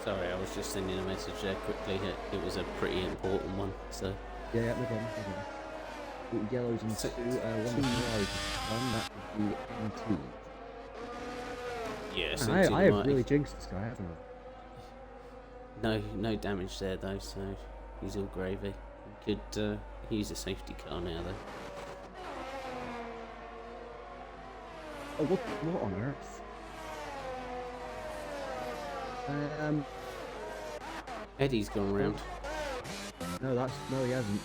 [SPEAKER 1] Sorry, I was just sending a message there quickly. It was a pretty important one, so.
[SPEAKER 2] Yeah, no problem. Yellows and two, one Ferrari, that would be MT.
[SPEAKER 1] Yeah,
[SPEAKER 2] I have really jinxed this guy, haven't I?
[SPEAKER 1] No damage there though, so he's all gravy. Could use a safety car now though.
[SPEAKER 2] Oh, what on earth?
[SPEAKER 1] Eddie's gone round.
[SPEAKER 2] No, he hasn't.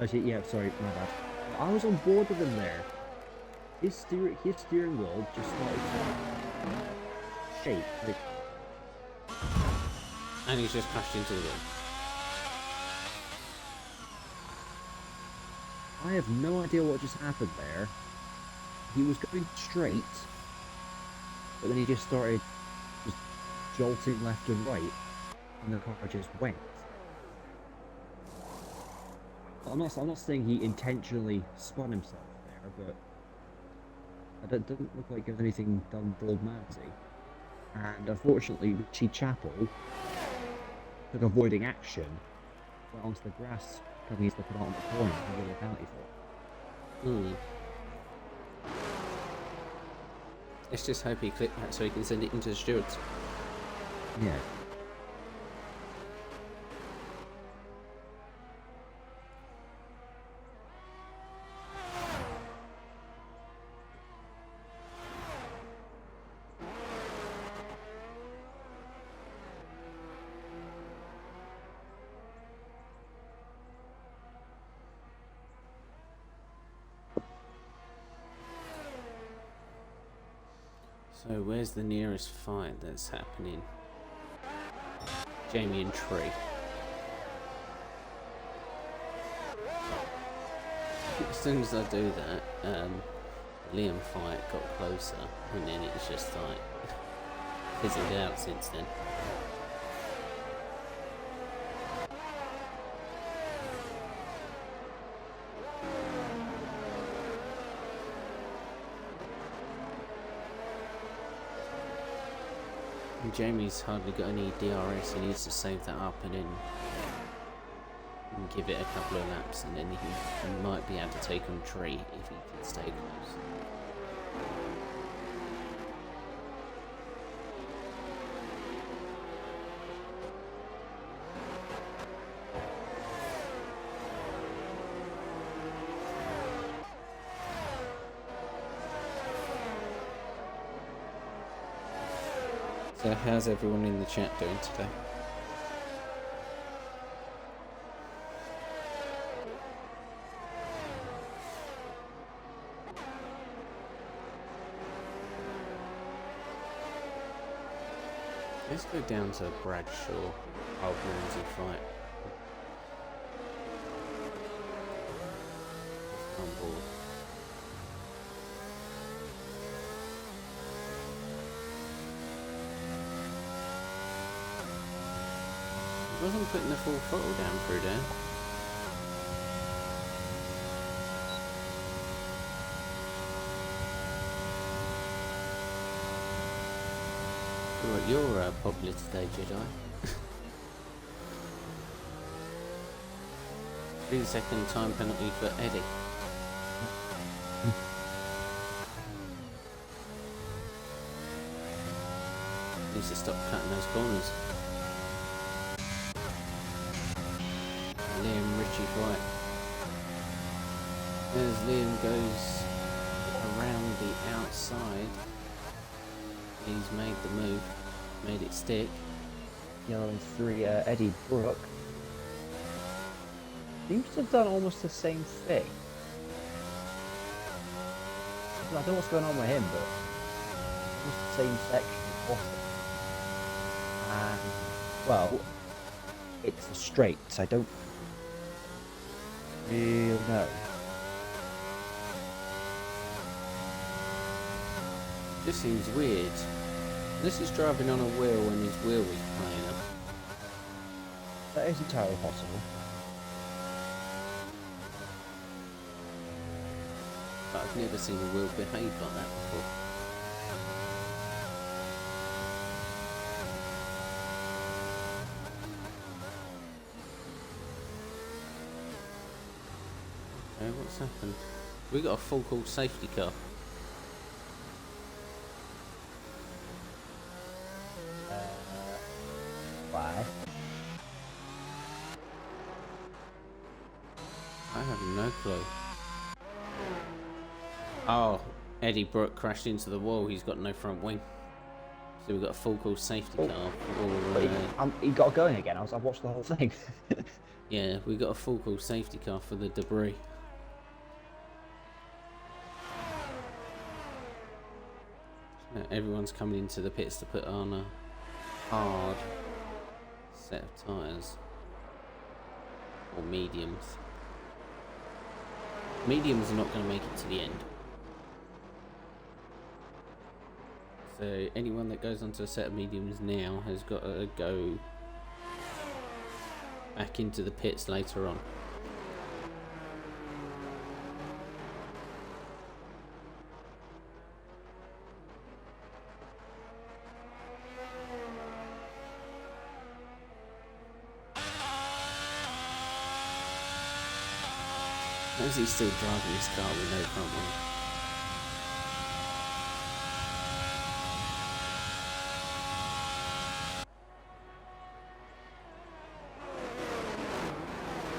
[SPEAKER 2] Actually, yeah, sorry, my bad. I was on board with him there. His steering wheel just started to shake. Like...
[SPEAKER 1] And he's just crashed into the wall.
[SPEAKER 2] I have no idea what just happened there. He was going straight, but then he just started just jolting left and right, and the car just went. I'm not saying he intentionally spun himself there, but it doesn't look like there's anything done for Old Manzi. And unfortunately, Richie Chapel took avoiding action, went onto the grass, coming into the penultimate corner and getting a penalty for it.
[SPEAKER 1] Let's just hope he clipped that so he can send it into the stewards.
[SPEAKER 2] Yeah.
[SPEAKER 1] So where's the nearest fight that's happening? Jamie and Tree. As soon as I do that, Liam fight got closer, and then it's just like fizzled out since then. And Jamie's hardly got any DRS, he needs to save that up and then give it a couple of laps, and then he might be able to take on Tree if he can stay close. So how's everyone in the chat doing today? Let's go down to Bradshaw, Old Ramsey fight. On board. He wasn't putting the full throttle down through there. You're popular today, Jedi. 3-second time penalty for Eddie. Needs to stop cutting those corners. Liam Ritchie fight. As Liam goes around the outside, he's made the move. Made it stick.
[SPEAKER 2] Yellow and 3, Eddie Brooke seems to have done almost the same thing. I don't know what's going on with him, but almost the same section of it. And, well, it's a straight, so I don't really know.
[SPEAKER 1] This seems weird. This is driving on a wheel when his wheel is playing up.
[SPEAKER 2] That is entirely possible.
[SPEAKER 1] But I've never seen a wheel behave like that before. Okay, what's happened? We got a full call safety car.
[SPEAKER 2] Why?
[SPEAKER 1] I have no clue. Oh, Eddie Brooke crashed into the wall. He's got no front wing. So we've got a full call safety car.
[SPEAKER 2] But he got going again. I've watched the whole thing.
[SPEAKER 1] Yeah, we got a full call safety car for the debris. Everyone's coming into the pits to put on a hard set of tyres. Or mediums. Mediums are not going to make it to the end. So anyone that goes onto a set of mediums now has got to go back into the pits later on. How is he still driving his car with no front wing?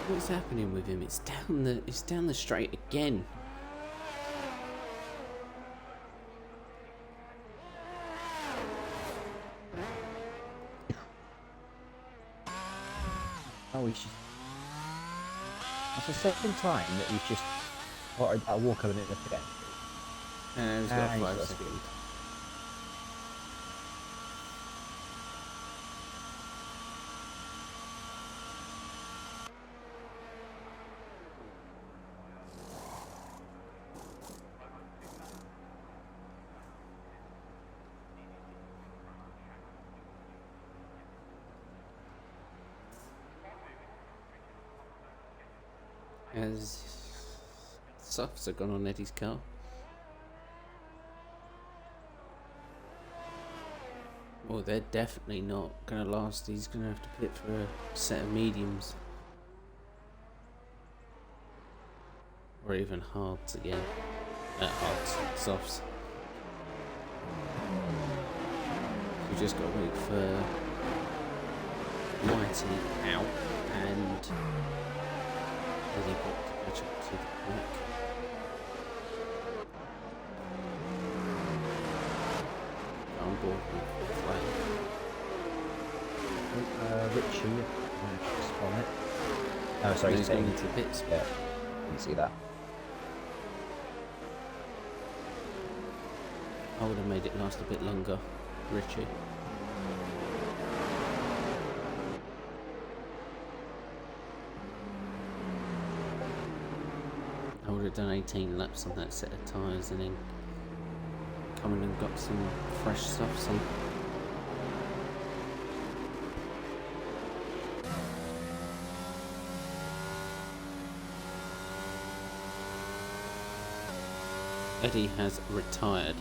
[SPEAKER 1] What's happening with him? It's down the straight again.
[SPEAKER 2] Oh, he's just... That's the second time that he's just spotted that walk coming in the pit.
[SPEAKER 1] And he's got 5 seconds. as softs have gone on Eddie's car. Well, they're definitely not going to last. He's going to have to pit for a set of mediums. Or even hards again. Hards, softs. We've just got to wait for Whitey out and Eddie Brock to catch up to the back. On board with Flame.
[SPEAKER 2] Richie, just on it. Oh, sorry,
[SPEAKER 1] He's going into the pits.
[SPEAKER 2] Yeah, you can see that.
[SPEAKER 1] I would have made it last a bit longer, Richie. I would have done 18 laps on that set of tyres and then come in and got some fresh softs on. Eddie has retired.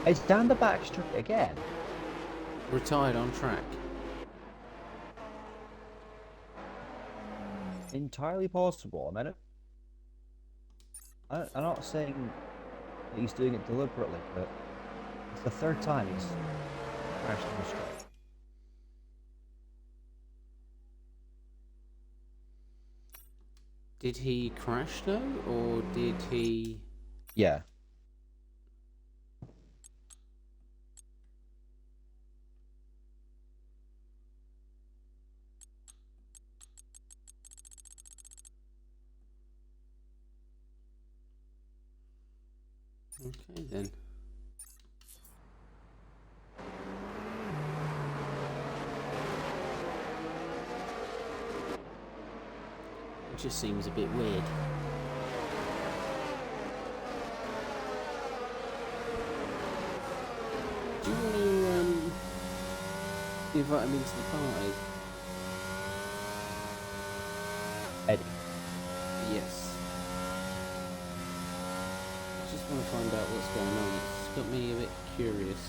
[SPEAKER 2] It's down the back straight again.
[SPEAKER 1] Retired on track.
[SPEAKER 2] Entirely possible. I mean, I'm not saying that he's doing it deliberately, but it's the third time he's crashed on the straight.
[SPEAKER 1] Did he crash though, or did he...
[SPEAKER 2] Yeah.
[SPEAKER 1] Okay then. It just seems a bit weird. Do you want to invite him into the party?
[SPEAKER 2] Eddie.
[SPEAKER 1] Yes. Just want to find out what's going on. It's got me a bit curious.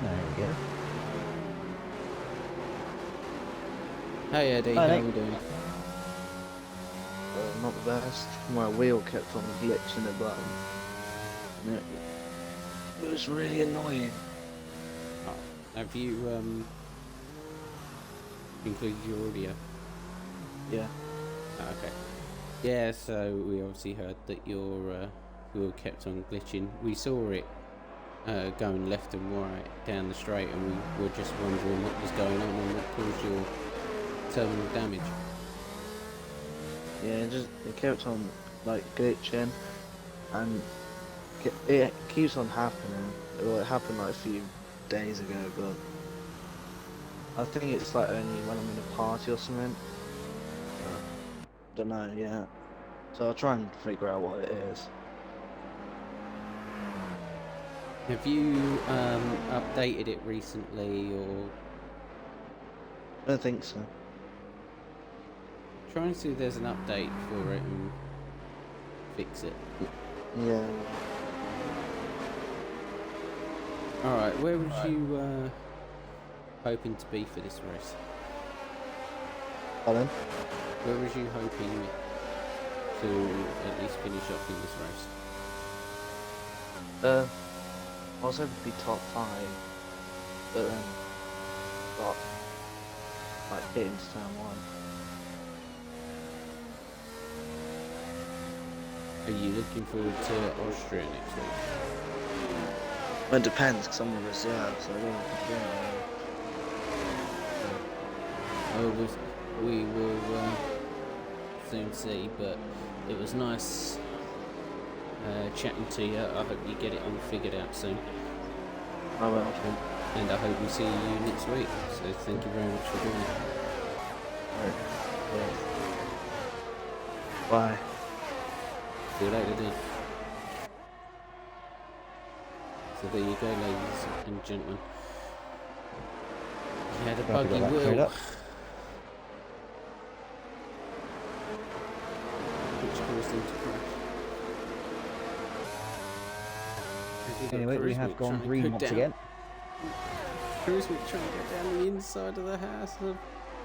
[SPEAKER 2] There we go.
[SPEAKER 1] Hey Eddie,
[SPEAKER 2] Hi,
[SPEAKER 1] how are
[SPEAKER 2] mate.
[SPEAKER 1] we doing?
[SPEAKER 3] Not the best. My wheel kept on glitching the button. It was really annoying.
[SPEAKER 1] Oh, have you included your audio?
[SPEAKER 3] Yeah.
[SPEAKER 1] Oh, okay. Yeah, so we obviously heard that your wheel kept on glitching. We saw it going left and right down the straight, and we were just wondering what was going on and what caused your terminal damage.
[SPEAKER 3] Yeah, it kept on like glitching, and it keeps on happening. Well, it happened like a few days ago, but I think it's like only when I'm in a party or something. Don't know yet. So I'll try and figure out what it is.
[SPEAKER 1] Have you updated it recently, or
[SPEAKER 3] I don't think so.
[SPEAKER 1] try and see if there's an update for it and fix it?
[SPEAKER 3] Yeah.
[SPEAKER 1] Alright, where was you hoping to be for this race?
[SPEAKER 3] Pardon?
[SPEAKER 1] Where was you hoping to at least finish off in this race?
[SPEAKER 3] I was hoping to be top 5, but got like getting to turn one.
[SPEAKER 1] Are you looking forward to Austria next week?
[SPEAKER 3] Well, it depends, because I'm a reserve, so I don't complain.
[SPEAKER 1] Oh, we will soon see, but it was nice chatting to you. I hope you get it all figured out soon.
[SPEAKER 3] I will.
[SPEAKER 1] And I hope we see you next week. So thank you very much for doing it.
[SPEAKER 3] Bye.
[SPEAKER 1] See you later, then. So there you go, ladies and gentlemen. You had a buggy wheel. Which caused him to crash.
[SPEAKER 2] Anyway, we have gone green once again.
[SPEAKER 1] Charisma trying to get down the inside of the house of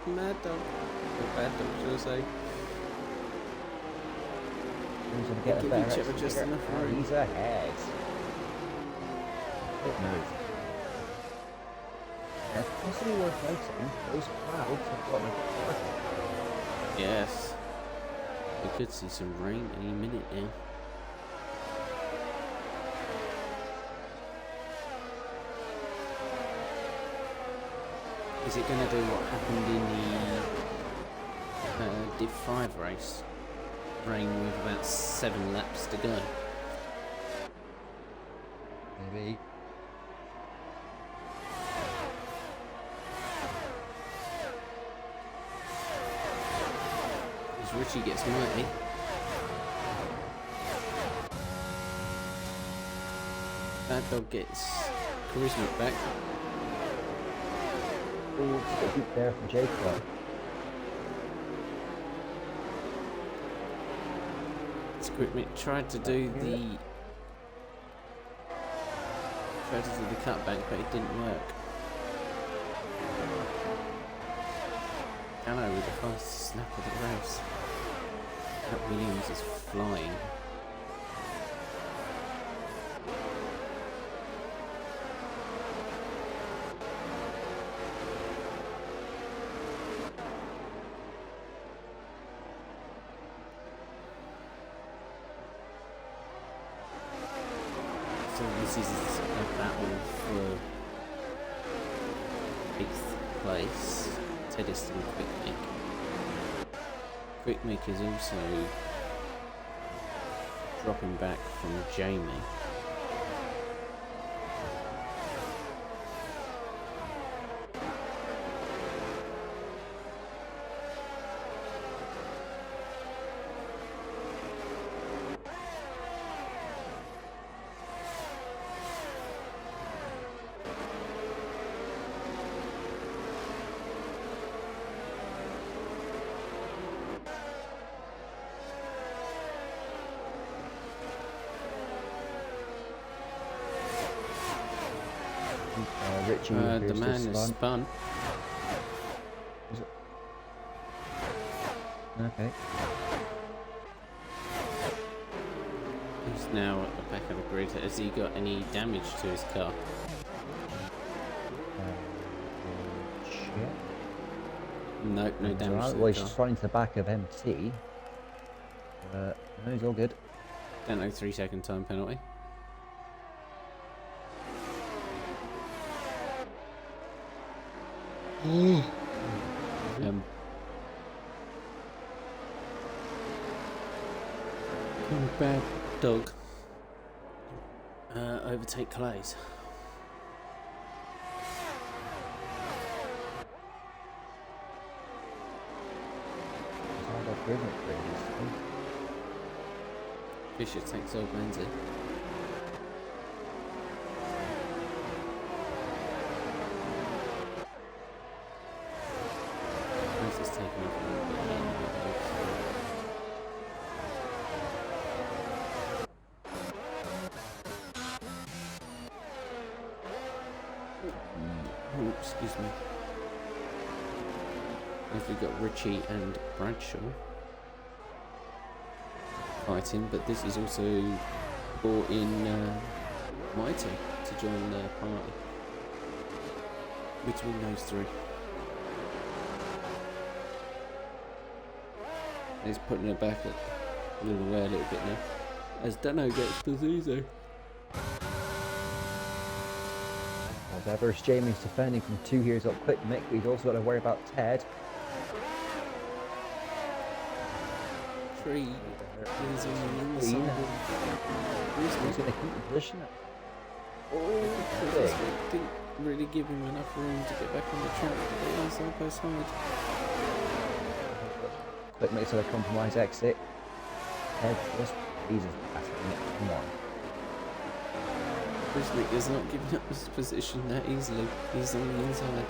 [SPEAKER 1] Mad Dog. Or Bad Dog, should I say.
[SPEAKER 2] Who's going to get a
[SPEAKER 1] Give
[SPEAKER 2] better
[SPEAKER 1] each other just enough room.
[SPEAKER 2] He's ahead. Good move. It's possibly worth noting, those clouds have got a target.
[SPEAKER 1] Yes. We could see some rain any minute now. Is it going to do what happened in the Div 5 race? Rain with about 7 laps to go.
[SPEAKER 2] Maybe.
[SPEAKER 1] As Richie gets mighty. Bad Dog gets charisma back.
[SPEAKER 2] Oh, it's a bit there from Jacob.
[SPEAKER 1] Squidmick tried to do the cutback, but it didn't work. Gallo with the fastest snap of the race. That Williams is flying. So this is a battle for 8th place. Teddiston Quickmick. Quickmick is also dropping back from Jamie.
[SPEAKER 2] Richie
[SPEAKER 1] The man is spun.
[SPEAKER 2] Is it? Okay.
[SPEAKER 1] He's now at the back of the grid. Has he got any damage to his car?
[SPEAKER 2] Check.
[SPEAKER 1] Nope, no damage to
[SPEAKER 2] Well,
[SPEAKER 1] the
[SPEAKER 2] he's
[SPEAKER 1] car.
[SPEAKER 2] just running to the back of MT. No, he's all good.
[SPEAKER 1] Don't know, 3-second time penalty. Bad Dog overtake Clays. Fisher takes old Menzies. This is taking off a little bit here. Oh, excuse me. We've got Richie and Bradshaw fighting, but this is also brought in Mighty to join the party. between those three. He's putting it back a little bit now. As Dano gets Pazuzu.
[SPEAKER 2] Well, diverse Jamie's defending from 2 years up quick Mick, but he's also got to worry about Ted.
[SPEAKER 1] Tree is on the inside.
[SPEAKER 2] He's going to keep the position.
[SPEAKER 1] Oh, didn't really give him enough room to get back on the track, but they are side by side.
[SPEAKER 2] Quick Mick's got a compromise exit. Ted just Jesus, come on.
[SPEAKER 1] Rizmic is not giving up his position that easily. He's on the inside.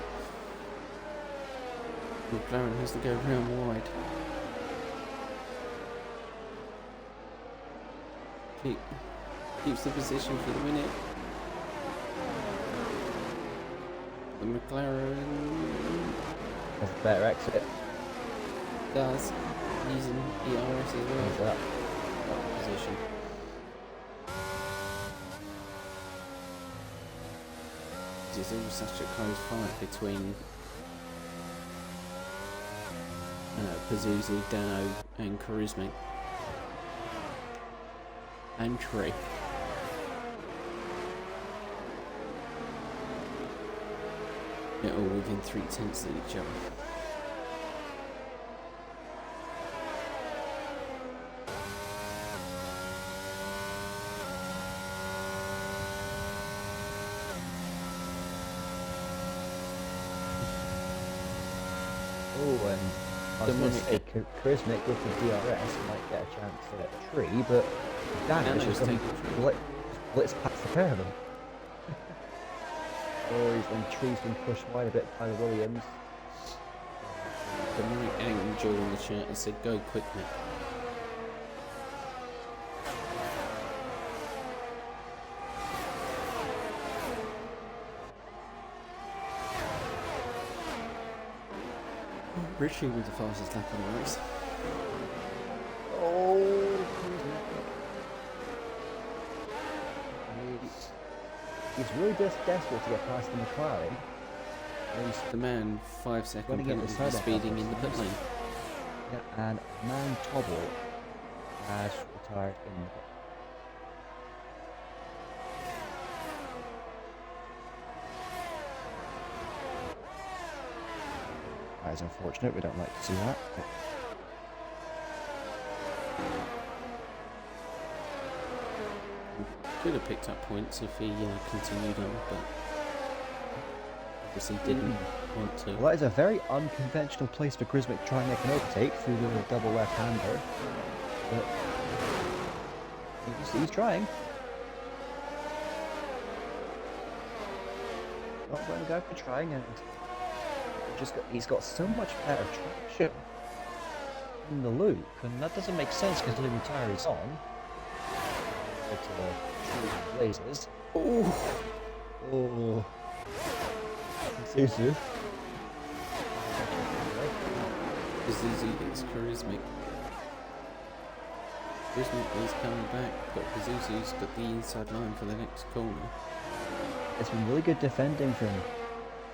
[SPEAKER 1] McLaren has to go round wide. Keeps the position for the minute. The McLaren
[SPEAKER 2] That's a better exit.
[SPEAKER 1] does, using ERS as well.
[SPEAKER 2] How's that?
[SPEAKER 1] Position. It is all such a close fight between Pazuzu, Dano and Charismatic and Tree. They're all within 3/10 of each other.
[SPEAKER 2] Oh, and I was going to say Charismatic with the DRS might get a chance to get a tree, but Dano's just going to blitz past the pair of them. Oh, he's been tree's been pushed wide a bit by the Williams.
[SPEAKER 1] The Mike Angel in the chat has said, "Go quick, Nick." Richie with the fastest lap of the race.
[SPEAKER 2] Oh, he's really just desperate to get past the McLaren.
[SPEAKER 1] He's the man 5-second
[SPEAKER 2] Running into
[SPEAKER 1] penalty
[SPEAKER 2] the
[SPEAKER 1] for
[SPEAKER 2] side
[SPEAKER 1] speeding in the pit lane.
[SPEAKER 2] Yeah, and Man Tobble has retired in the pit. That is unfortunate, we don't like to see that.
[SPEAKER 1] Could have picked up points if he continued on, but obviously didn't want to.
[SPEAKER 2] Well, that is a very unconventional place for Charismatic to try and make an overtake through the double left-hander. But he's trying. Not going to go for trying, and he's got so much better traction in the loop, and that doesn't make sense considering the tyre is on. But blazes. Oh. Suzu.
[SPEAKER 1] Pazuzu gets Charismatic. Charismatic is coming back, but Pazuzu's got the inside line for the next corner.
[SPEAKER 2] It's been really good defending from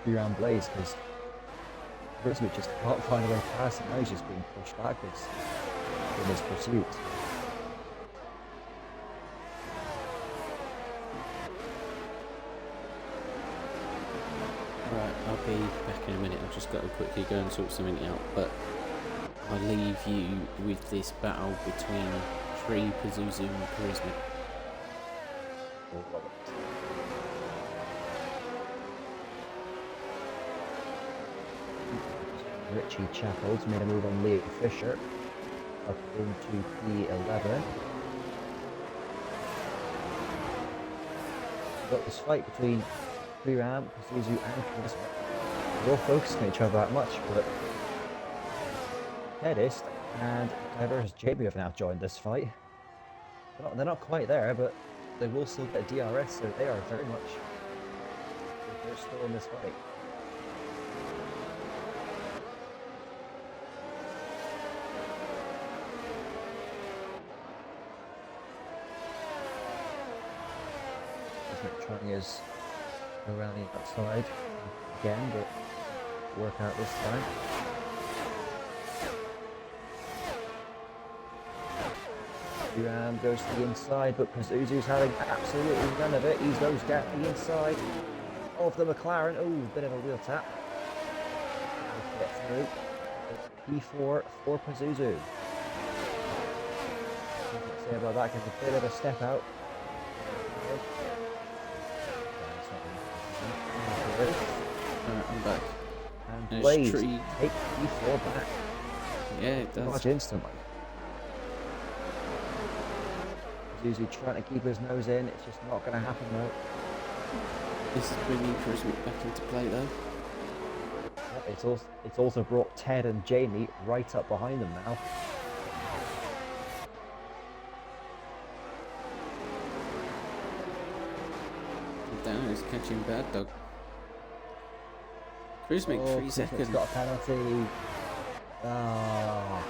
[SPEAKER 2] 3-round Blaze because Charismatic just can't find a way past, and now he's just being pushed backwards in his pursuit.
[SPEAKER 1] Right, I'll be back in a minute. I've just got to quickly go and sort something out, but I'll leave you with this battle between Tree, Pazuzu and Charismatic.
[SPEAKER 2] Richie Chappell's made a move on Leo Fisher up into P11. Got this fight between 3-ramp, Pazuzu and Charismatic. They're all focusing on each other that much, but Hedist and Diver's Jamie have now joined this fight. They're not quite there, but they will still get a DRS, so they are very much, they're still in this fight. Trying his go around the outside. again, but work out this time. Duran goes to the inside, but Pazuzu's having absolutely none of it. He goes down the inside of the McLaren. Oh, bit of a wheel tap. Get through. It's P4 for Pazuzu. Nothing to say about that, because a bit of a step out.
[SPEAKER 1] I'm back.
[SPEAKER 2] And
[SPEAKER 1] There's
[SPEAKER 2] Blaze
[SPEAKER 1] Tree.
[SPEAKER 2] take P4 back.
[SPEAKER 1] Yeah, it
[SPEAKER 2] Pretty
[SPEAKER 1] does.
[SPEAKER 2] much instantly. Pazuzu trying to keep his nose in. It's just not going to happen though.
[SPEAKER 1] This is bringing Charisma back into play though.
[SPEAKER 2] It's also brought Ted and Jamie right up behind them now.
[SPEAKER 1] Dano's catching Bad Dog. Charismic, 3
[SPEAKER 2] Christmas
[SPEAKER 1] seconds.
[SPEAKER 2] got a penalty. Ah.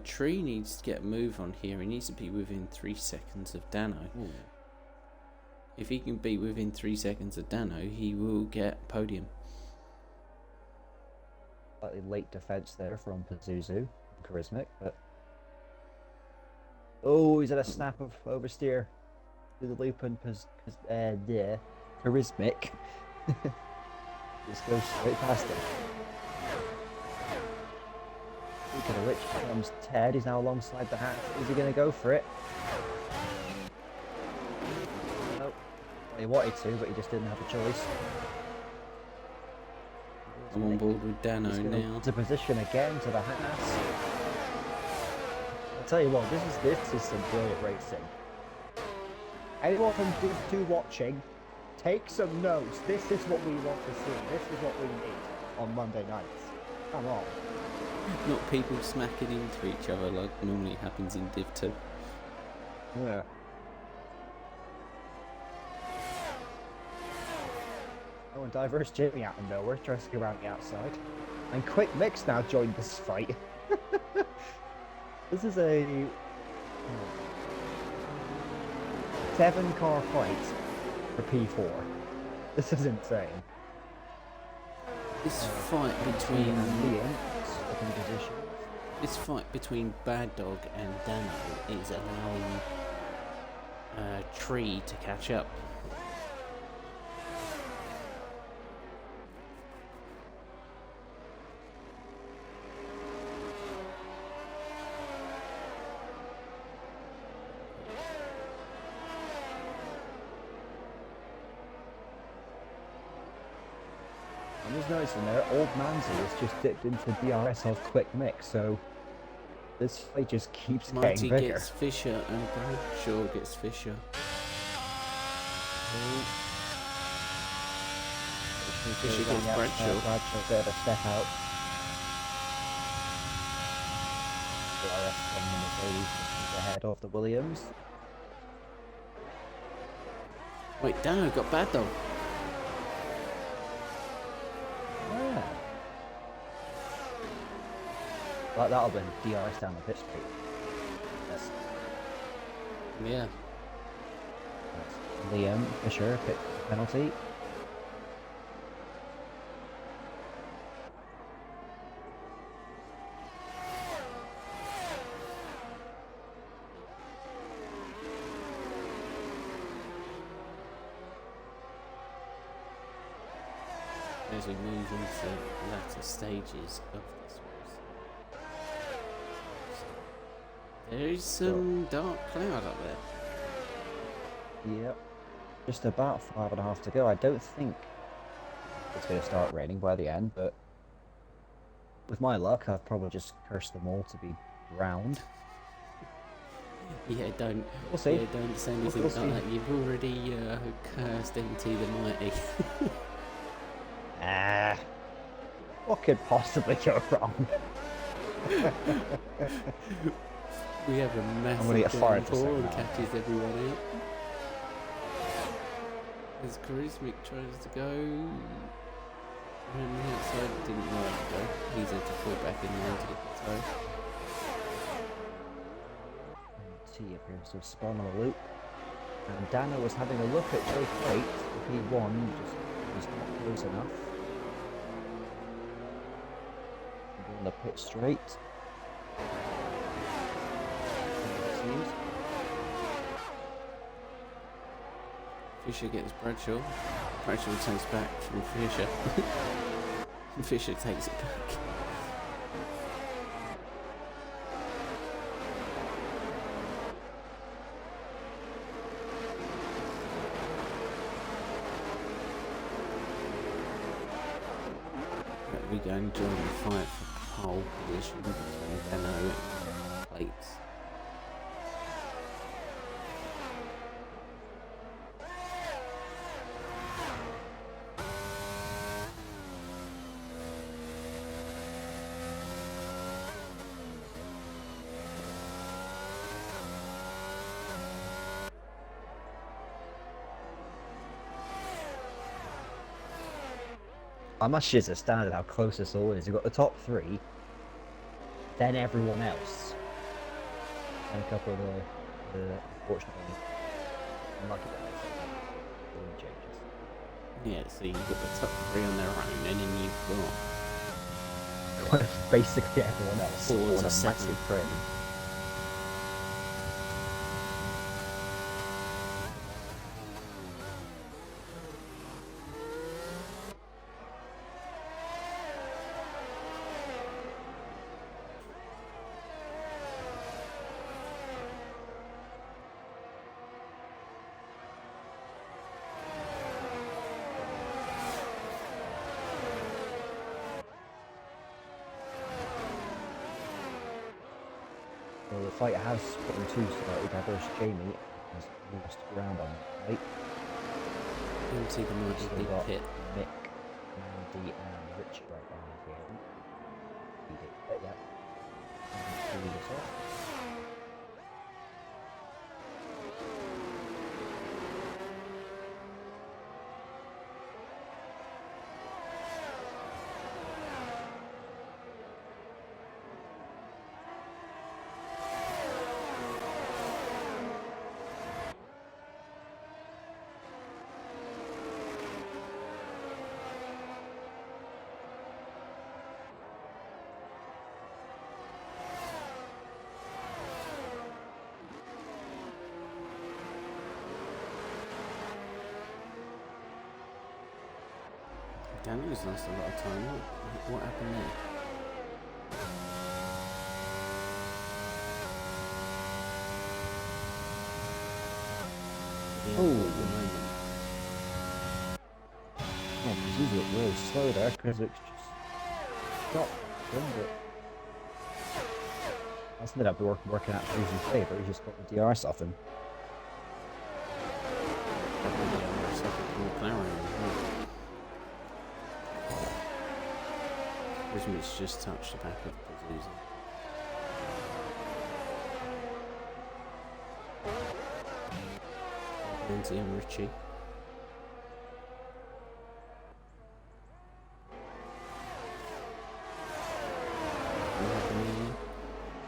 [SPEAKER 1] Tree needs to get a move on here. He needs to be within 3 seconds of Dano.
[SPEAKER 2] Ooh.
[SPEAKER 1] If he can be within 3 seconds of Dano, he will get podium.
[SPEAKER 2] Slightly late defense there from Pazuzu, Charismic, but oh, he's had a snap of oversteer through the loop and Charismic just goes straight past him. Speaking of which, comes Ted. He's now alongside the hat. Is he going to go for it? Nope. He wanted to, but he just didn't have a choice.
[SPEAKER 1] I'm on board with Dano now.
[SPEAKER 2] To position again to the Haas. I'll tell you what, this is some brilliant racing. Anyone from Div 2 watching, take some notes. This is what we want to see. This is what we need on Monday nights. Come on.
[SPEAKER 1] Not people smacking into each other like normally happens in Div 2.
[SPEAKER 2] Yeah. Oh, and diverse Jamie out of nowhere, tries to go around the outside. And Quick Mix now joined this fight. This is a 7-car fight for P4. This is insane.
[SPEAKER 1] This fight between
[SPEAKER 2] Liam, swapping positions.
[SPEAKER 1] this fight between Bad Dog and Dano is allowing Tree to catch up.
[SPEAKER 2] I'm just noticing there, Old Manzi has just dipped into DRS of Quick Mix, so this fight just keeps
[SPEAKER 1] Marty
[SPEAKER 2] getting bigger.
[SPEAKER 1] gets Fisher and Bradshaw gets Fisher. Fisher gets Bradshaw.
[SPEAKER 2] Bradshaw, bit of a step out. DRS from the Mercedes is ahead of the Williams.
[SPEAKER 1] Wait, Dano got Bad Dog.
[SPEAKER 2] Yeah. Like that'll be DRS down the pit street. That's
[SPEAKER 1] Yeah.
[SPEAKER 2] Liam Fisher, pit penalty.
[SPEAKER 1] As we move into the latter stages of this race. There is some dark cloud up there.
[SPEAKER 2] Yep. Just about 5.5 to go. I don't think it's going to start raining by the end, but with my luck, I've probably just cursed them all to be round.
[SPEAKER 1] Yeah, don't.
[SPEAKER 2] We'll see.
[SPEAKER 1] Yeah, don't say anything
[SPEAKER 2] We'll
[SPEAKER 1] like
[SPEAKER 2] see.
[SPEAKER 1] that. You've already cursed MT the Mighty.
[SPEAKER 2] Ah, what could possibly go wrong?
[SPEAKER 1] We have a
[SPEAKER 2] I'm
[SPEAKER 1] massive
[SPEAKER 2] gonna get fired for
[SPEAKER 1] downpour
[SPEAKER 2] saying
[SPEAKER 1] and
[SPEAKER 2] that.
[SPEAKER 1] catches everyone out. As Charismic tries to go around the outside, didn't work though. He's had to pull back in there to get the toe.
[SPEAKER 2] He appears to have spun on a loop. And Dana was having a look at Joe Freight. If he won, he was not close enough. On the pit straight.
[SPEAKER 1] Fisher gets Bradshaw. Bradshaw takes back from Fisher. Fisher takes it back. We go and join the fight for pole position between Dano and Plates.
[SPEAKER 2] I must just astounded how close this all is. You've got the top three, then everyone else, and a couple of the unfortunately unlucky changes.
[SPEAKER 1] Yeah, so you've got the top three on their own, and then you've got
[SPEAKER 2] Basically everyone else.
[SPEAKER 1] 4
[SPEAKER 2] on
[SPEAKER 1] to
[SPEAKER 2] a
[SPEAKER 1] 7.
[SPEAKER 2] massive train. Well, the fight has gotten too slightly diverse. Jamie has lost ground on that fight.
[SPEAKER 1] into the mighty
[SPEAKER 2] Still
[SPEAKER 1] big
[SPEAKER 2] got
[SPEAKER 1] pit.
[SPEAKER 2] Mick, Andy, and Richie right behind him. He did, but yeah. And lead us off.
[SPEAKER 1] Daniel's lost a lot of time. What happened there? Yeah,
[SPEAKER 2] Ooh.
[SPEAKER 1] at the moment.
[SPEAKER 2] Oh, he's looked really slow there because it's just stopped. It? That's ended up working out for his favour. He just got the DRS off him.
[SPEAKER 1] Probably the RSF1 McLaren as well. Rizmit's just touched the back of Pazuzu. Lindsay and Richie.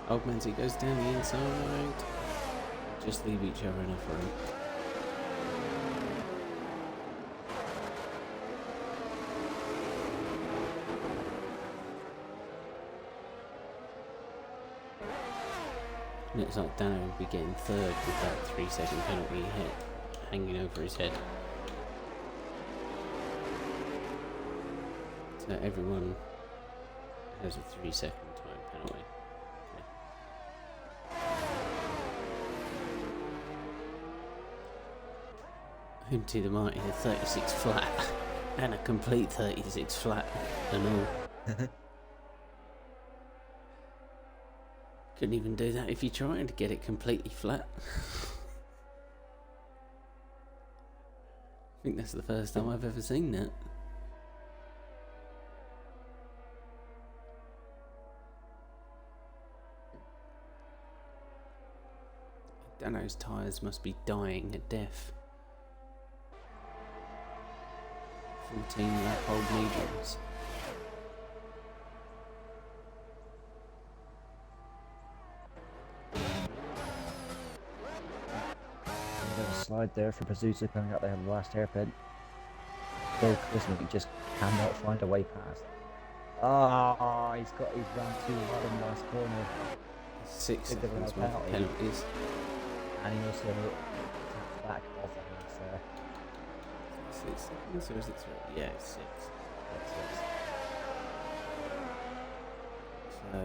[SPEAKER 1] Old Manzi goes down the inside. Just leave each other enough room. Looks like Dano will be getting third with that 3-second penalty hit hanging over his head. So everyone has a 3-second time penalty. Him to the mighty, a 36 flat and a complete 36 flat and all. Couldn't even do that if you tried to get it completely flat. I think that's the first time I've ever seen that. Dano's tyres must be dying a death. 14 lap old mediums.
[SPEAKER 2] slide there for Pazuzu coming out there on the last hairpin. Still Charisma just cannot find a way past. Ah, he's got his round 2 right in the last corner.
[SPEAKER 1] 6
[SPEAKER 2] Big difference
[SPEAKER 1] seconds worth of
[SPEAKER 2] penalty.
[SPEAKER 1] penalties.
[SPEAKER 2] And he also tapped back off the horse there.
[SPEAKER 1] 6 seconds, or is it 3? Yeah, it's 6. So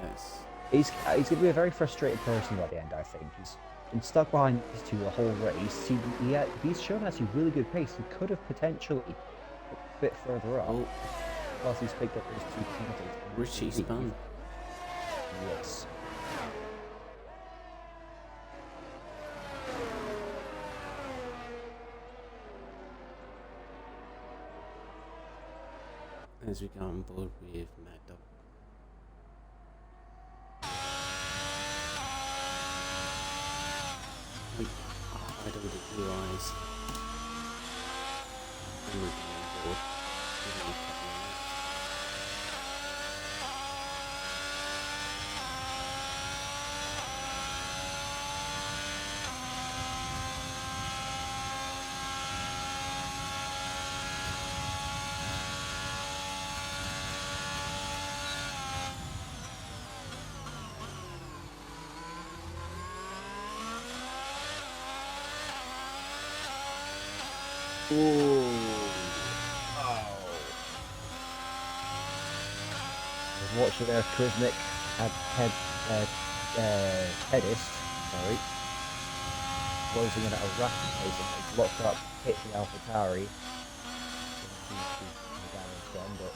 [SPEAKER 1] that's.
[SPEAKER 2] He's going to be a very frustrated person by the end, I think. He's been stuck behind these two the whole race. He's shown actually really good pace. He could have potentially a bit further up.
[SPEAKER 1] Oh,
[SPEAKER 2] Plus he's picked up those 2 penalties.
[SPEAKER 1] Richie spun.
[SPEAKER 2] Yes.
[SPEAKER 1] As we go on board with Mad Dog. I don't get blue eyes. And we go on board. Give me a couple of minutes.
[SPEAKER 2] Watching there, Charismic had Pedist, sorry, closing in at a rapid pace and locked up, hit the AlphaTauri. But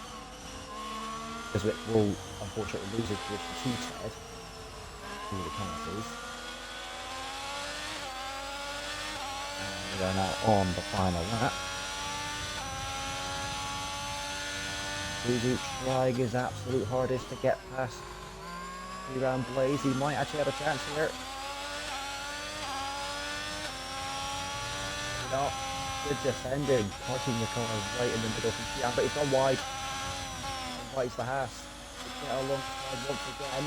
[SPEAKER 2] Charismic will unfortunately lose his position to Ted through the penalties. And we are now on the final lap. Suzu trying his absolute hardest to get past 3-round Blaze. He might actually have a chance here. Not good defending, punching the corner right in the middle from Tian, but it's gone wide. Wide's the Haas. It's get alongside once again.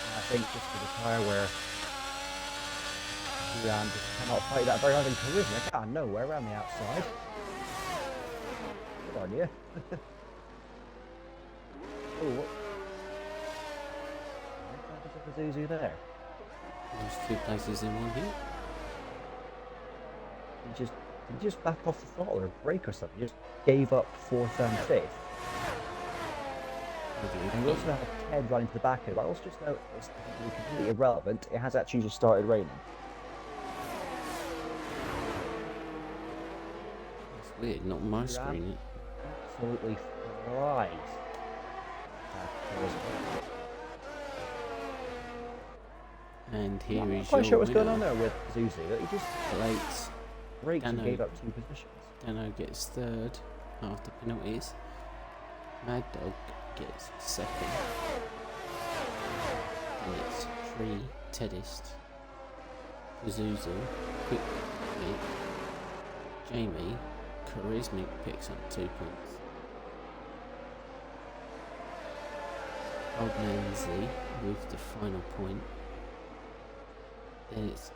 [SPEAKER 2] And I think just for the tyre wear, Tian just cannot fight that very hard. And Charisma out of nowhere around the outside. On you. Oh, what? What happened to Pazuzu there?
[SPEAKER 1] There's 2 places in one here.
[SPEAKER 2] Did he just back off the throttle or brake or something? He just gave up 4th and 5th. And we also have Ted running to the back of it. But I also just noticed, completely irrelevant, it has actually just started raining.
[SPEAKER 1] That's weird, not on my screen.
[SPEAKER 2] Absolutely flies.
[SPEAKER 1] And here
[SPEAKER 2] I'm
[SPEAKER 1] is
[SPEAKER 2] not quite
[SPEAKER 1] your
[SPEAKER 2] sure what's going
[SPEAKER 1] winner.
[SPEAKER 2] on there with Zuzu. He just
[SPEAKER 1] Plates.
[SPEAKER 2] braked and
[SPEAKER 1] Dano.
[SPEAKER 2] gave up 2 positions.
[SPEAKER 1] Dano gets 3rd after penalties. Mad Dog gets 2nd. And it's 3 Tedist. Pazuzu, Quick Mick, Jamie, Charismic picks up 2 points. Old Man Z with the final point. Then it's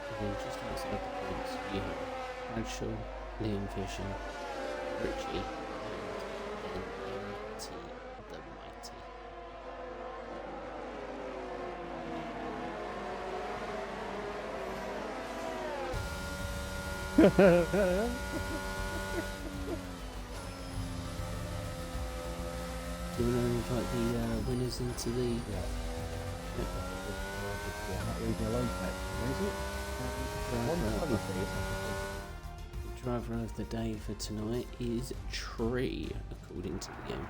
[SPEAKER 1] and then just outside the points you have Bradshaw, Liam Fisher, Richie, and then MT the Mighty. Do you want to invite the winners into the...
[SPEAKER 2] Not leaving alone, mate.
[SPEAKER 1] The driver of the day for tonight is Tree, according to the game.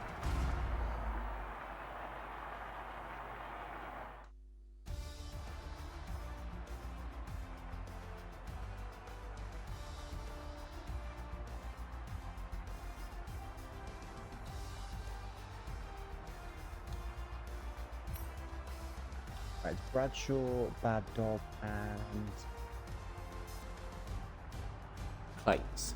[SPEAKER 2] Right, Bradshaw, Bad Dog, and
[SPEAKER 1] Plates.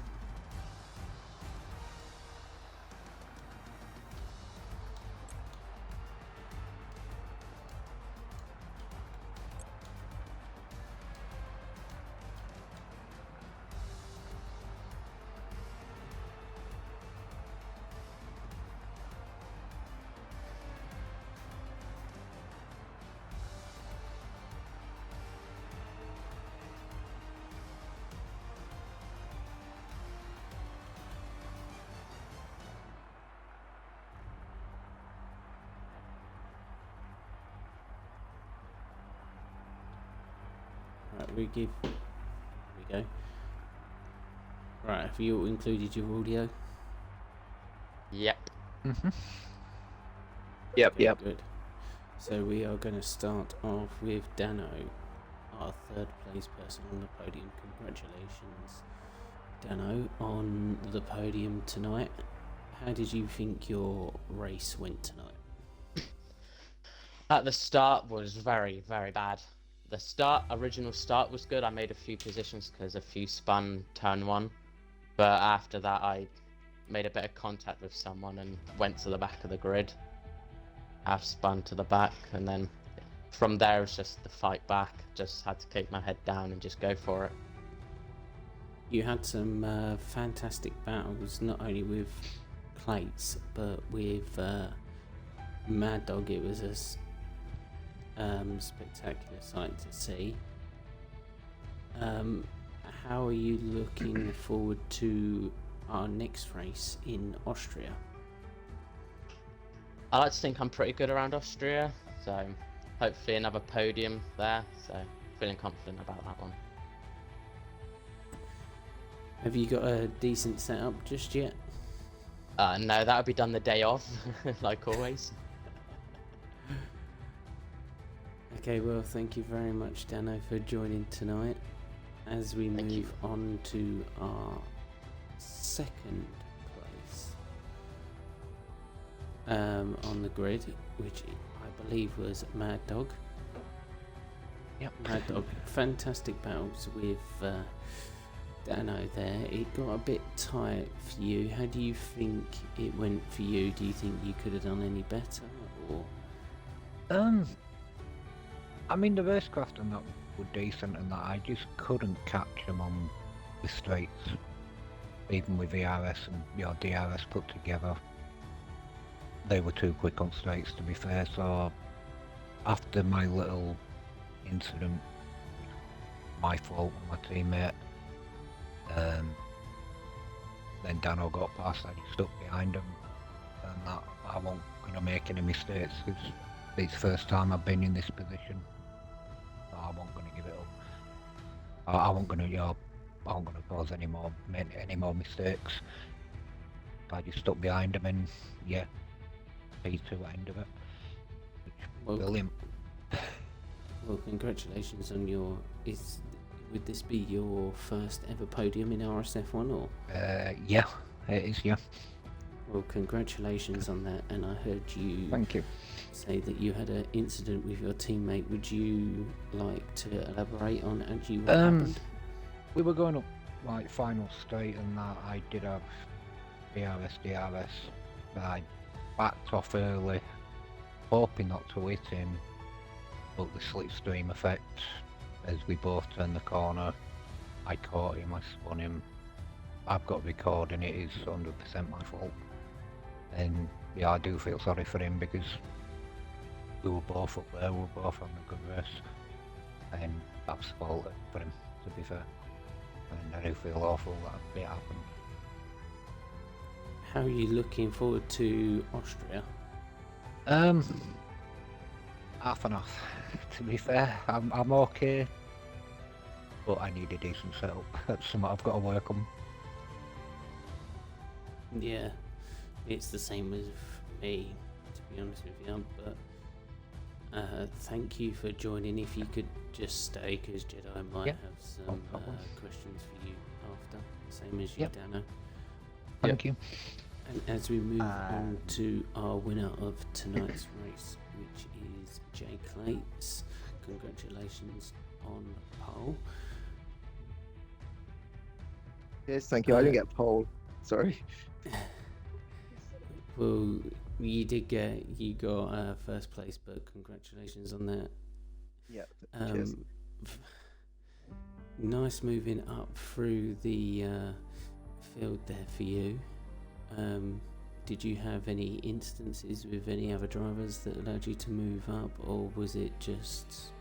[SPEAKER 1] There we go. Right, have you all included your audio?
[SPEAKER 4] Yep.
[SPEAKER 3] Yep,
[SPEAKER 1] Okay,
[SPEAKER 3] yep.
[SPEAKER 1] Good. So we are going to start off with Dano, our third place person on the podium. Congratulations, Dano, on the podium tonight. How did you think your race went tonight?
[SPEAKER 4] At the start was very, very bad. The original start was good. I made a few positions because a few spun turn one. But after that, I made a bit of contact with someone and went to the back of the grid. Half spun to the back, and then from there it was just the fight back. Just had to keep my head down and just go for it.
[SPEAKER 1] You had some fantastic battles, not only with Clates, but with Mad Dog. It was a spectacular sight to see. How are you looking forward to our next race in Austria?
[SPEAKER 4] I like to think I'm pretty good around Austria, so hopefully another podium there. So feeling confident about that one.
[SPEAKER 1] Have you got a decent setup just yet?
[SPEAKER 4] No, that would be done the day of, like always.
[SPEAKER 1] Okay, well, thank you very much, Dano, for joining tonight. As we
[SPEAKER 4] Thank you.
[SPEAKER 1] move on to our second place on the grid, which I believe was Mad Dog.
[SPEAKER 2] Yep.
[SPEAKER 1] Mad Dog, fantastic battles with Dano there. It got a bit tight for you. How do you think it went for you? Do you think you could have done any better? Or
[SPEAKER 5] I mean, the racecraft and that were decent, and that I just couldn't catch them on the straights, even with the RS and your DRS put together. They were too quick on straights, to be fair. So after my little incident, my fault with my teammate, then Dano got past. I just stuck behind him, and that I wasn't gonna make any mistakes because it's the first time I've been in this position. I wasn't going to give it up. I wasn't going to, I wasn't going to cause any more mistakes. I just stuck behind him, and yeah, P2 at the end of it.
[SPEAKER 1] Well,
[SPEAKER 5] Brilliant.
[SPEAKER 1] Well, congratulations on your. Would this be your first ever podium in RSF1 or?
[SPEAKER 5] Yeah, it is. Yeah.
[SPEAKER 1] Well, congratulations on that. And I heard you
[SPEAKER 5] Thank you.
[SPEAKER 1] say that you had an incident with your teammate. Would you like to elaborate on actually what happened?
[SPEAKER 5] We were going up like final straight, and that I did have DRS, but I backed off early, hoping not to hit him, but the slipstream effect, as we both turned the corner, I caught him, I spun him. I've got recording, it is 100% my fault. And yeah, I do feel sorry for him because we were both up there, we were both on a good race, and that's fault for him, to be fair. And I do feel awful that it happened.
[SPEAKER 1] How are you looking forward to Austria?
[SPEAKER 5] Half and half, to be fair. I'm okay, but I need a decent setup. That's something I've got to work on.
[SPEAKER 1] Yeah, it's the same as me, to be honest with you. But thank you for joining. If you could just stay, because Jedi might
[SPEAKER 5] Yeah,
[SPEAKER 1] have some
[SPEAKER 5] no problem.
[SPEAKER 1] questions for you after, same as you,
[SPEAKER 5] Yep.
[SPEAKER 1] Dano.
[SPEAKER 5] Thank you.
[SPEAKER 1] And as we move on to our winner of tonight's race, which is Jay Clates, congratulations on pole.
[SPEAKER 3] Yes, thank you. I didn't get pole. Sorry.
[SPEAKER 1] Well, you got first place, but congratulations on that.
[SPEAKER 3] Yeah. Cheers.
[SPEAKER 1] Nice moving up through the field there for you. Did you have any instances with any other drivers that allowed you to move up, or was it just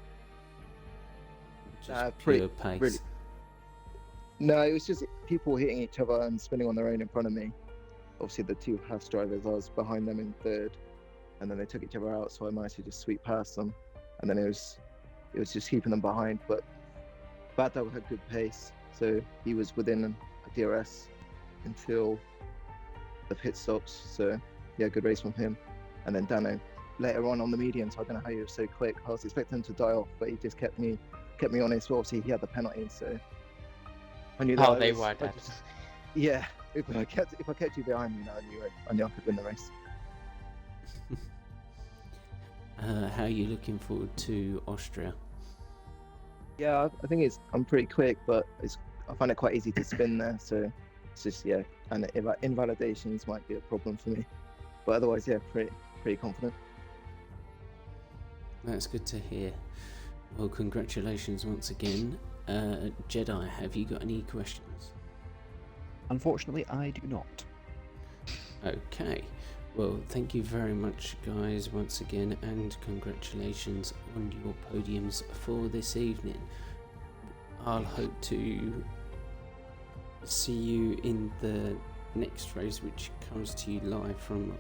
[SPEAKER 1] pure pace?
[SPEAKER 3] Really. No, it was just people hitting each other and spinning on their own in front of me. Obviously, the two Haas drivers, I was behind them in third, and then they took each other out, so I managed to just sweep past them. And then it was just keeping them behind. But
[SPEAKER 6] Bad Dog had good pace, so he was within a DRS until the pit stops. So yeah, good race from him. And then Dano later on the medium, so I don't know how he was so quick. I was expecting him to die off, but he just kept me honest. Well, obviously he had the penalty, so I knew that.
[SPEAKER 4] Oh, they were dead.
[SPEAKER 6] Yeah, if I kept you behind me, I knew I could win the race.
[SPEAKER 1] How are you looking forward to Austria?
[SPEAKER 6] Yeah, I think I'm pretty quick, but I find it quite easy to spin there. So it's just and invalidations might be a problem for me, but otherwise, yeah, pretty confident.
[SPEAKER 1] That's good to hear. Well, congratulations once again. Jedi, have you got any questions?
[SPEAKER 7] Unfortunately, I do not.
[SPEAKER 1] Okay. Well, thank you very much, guys, once again, and congratulations on your podiums for this evening. I'll hope to see you in the next race, which comes to you live from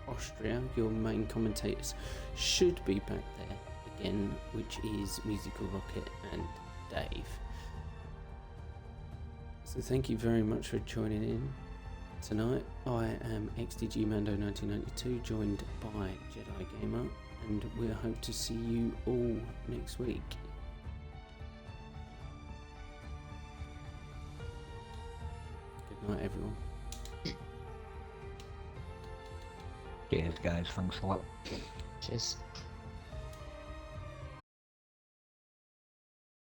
[SPEAKER 1] Austria. Your main commentators should be back there again, which is Musical Rocket and Dave. So thank you very much for joining in tonight. I am XDG Mando 1992, joined by Jedi Gamer, and we'll hope to see you all next week. Good night, everyone.
[SPEAKER 5] Cheers, guys. Thanks a lot.
[SPEAKER 4] Cheers.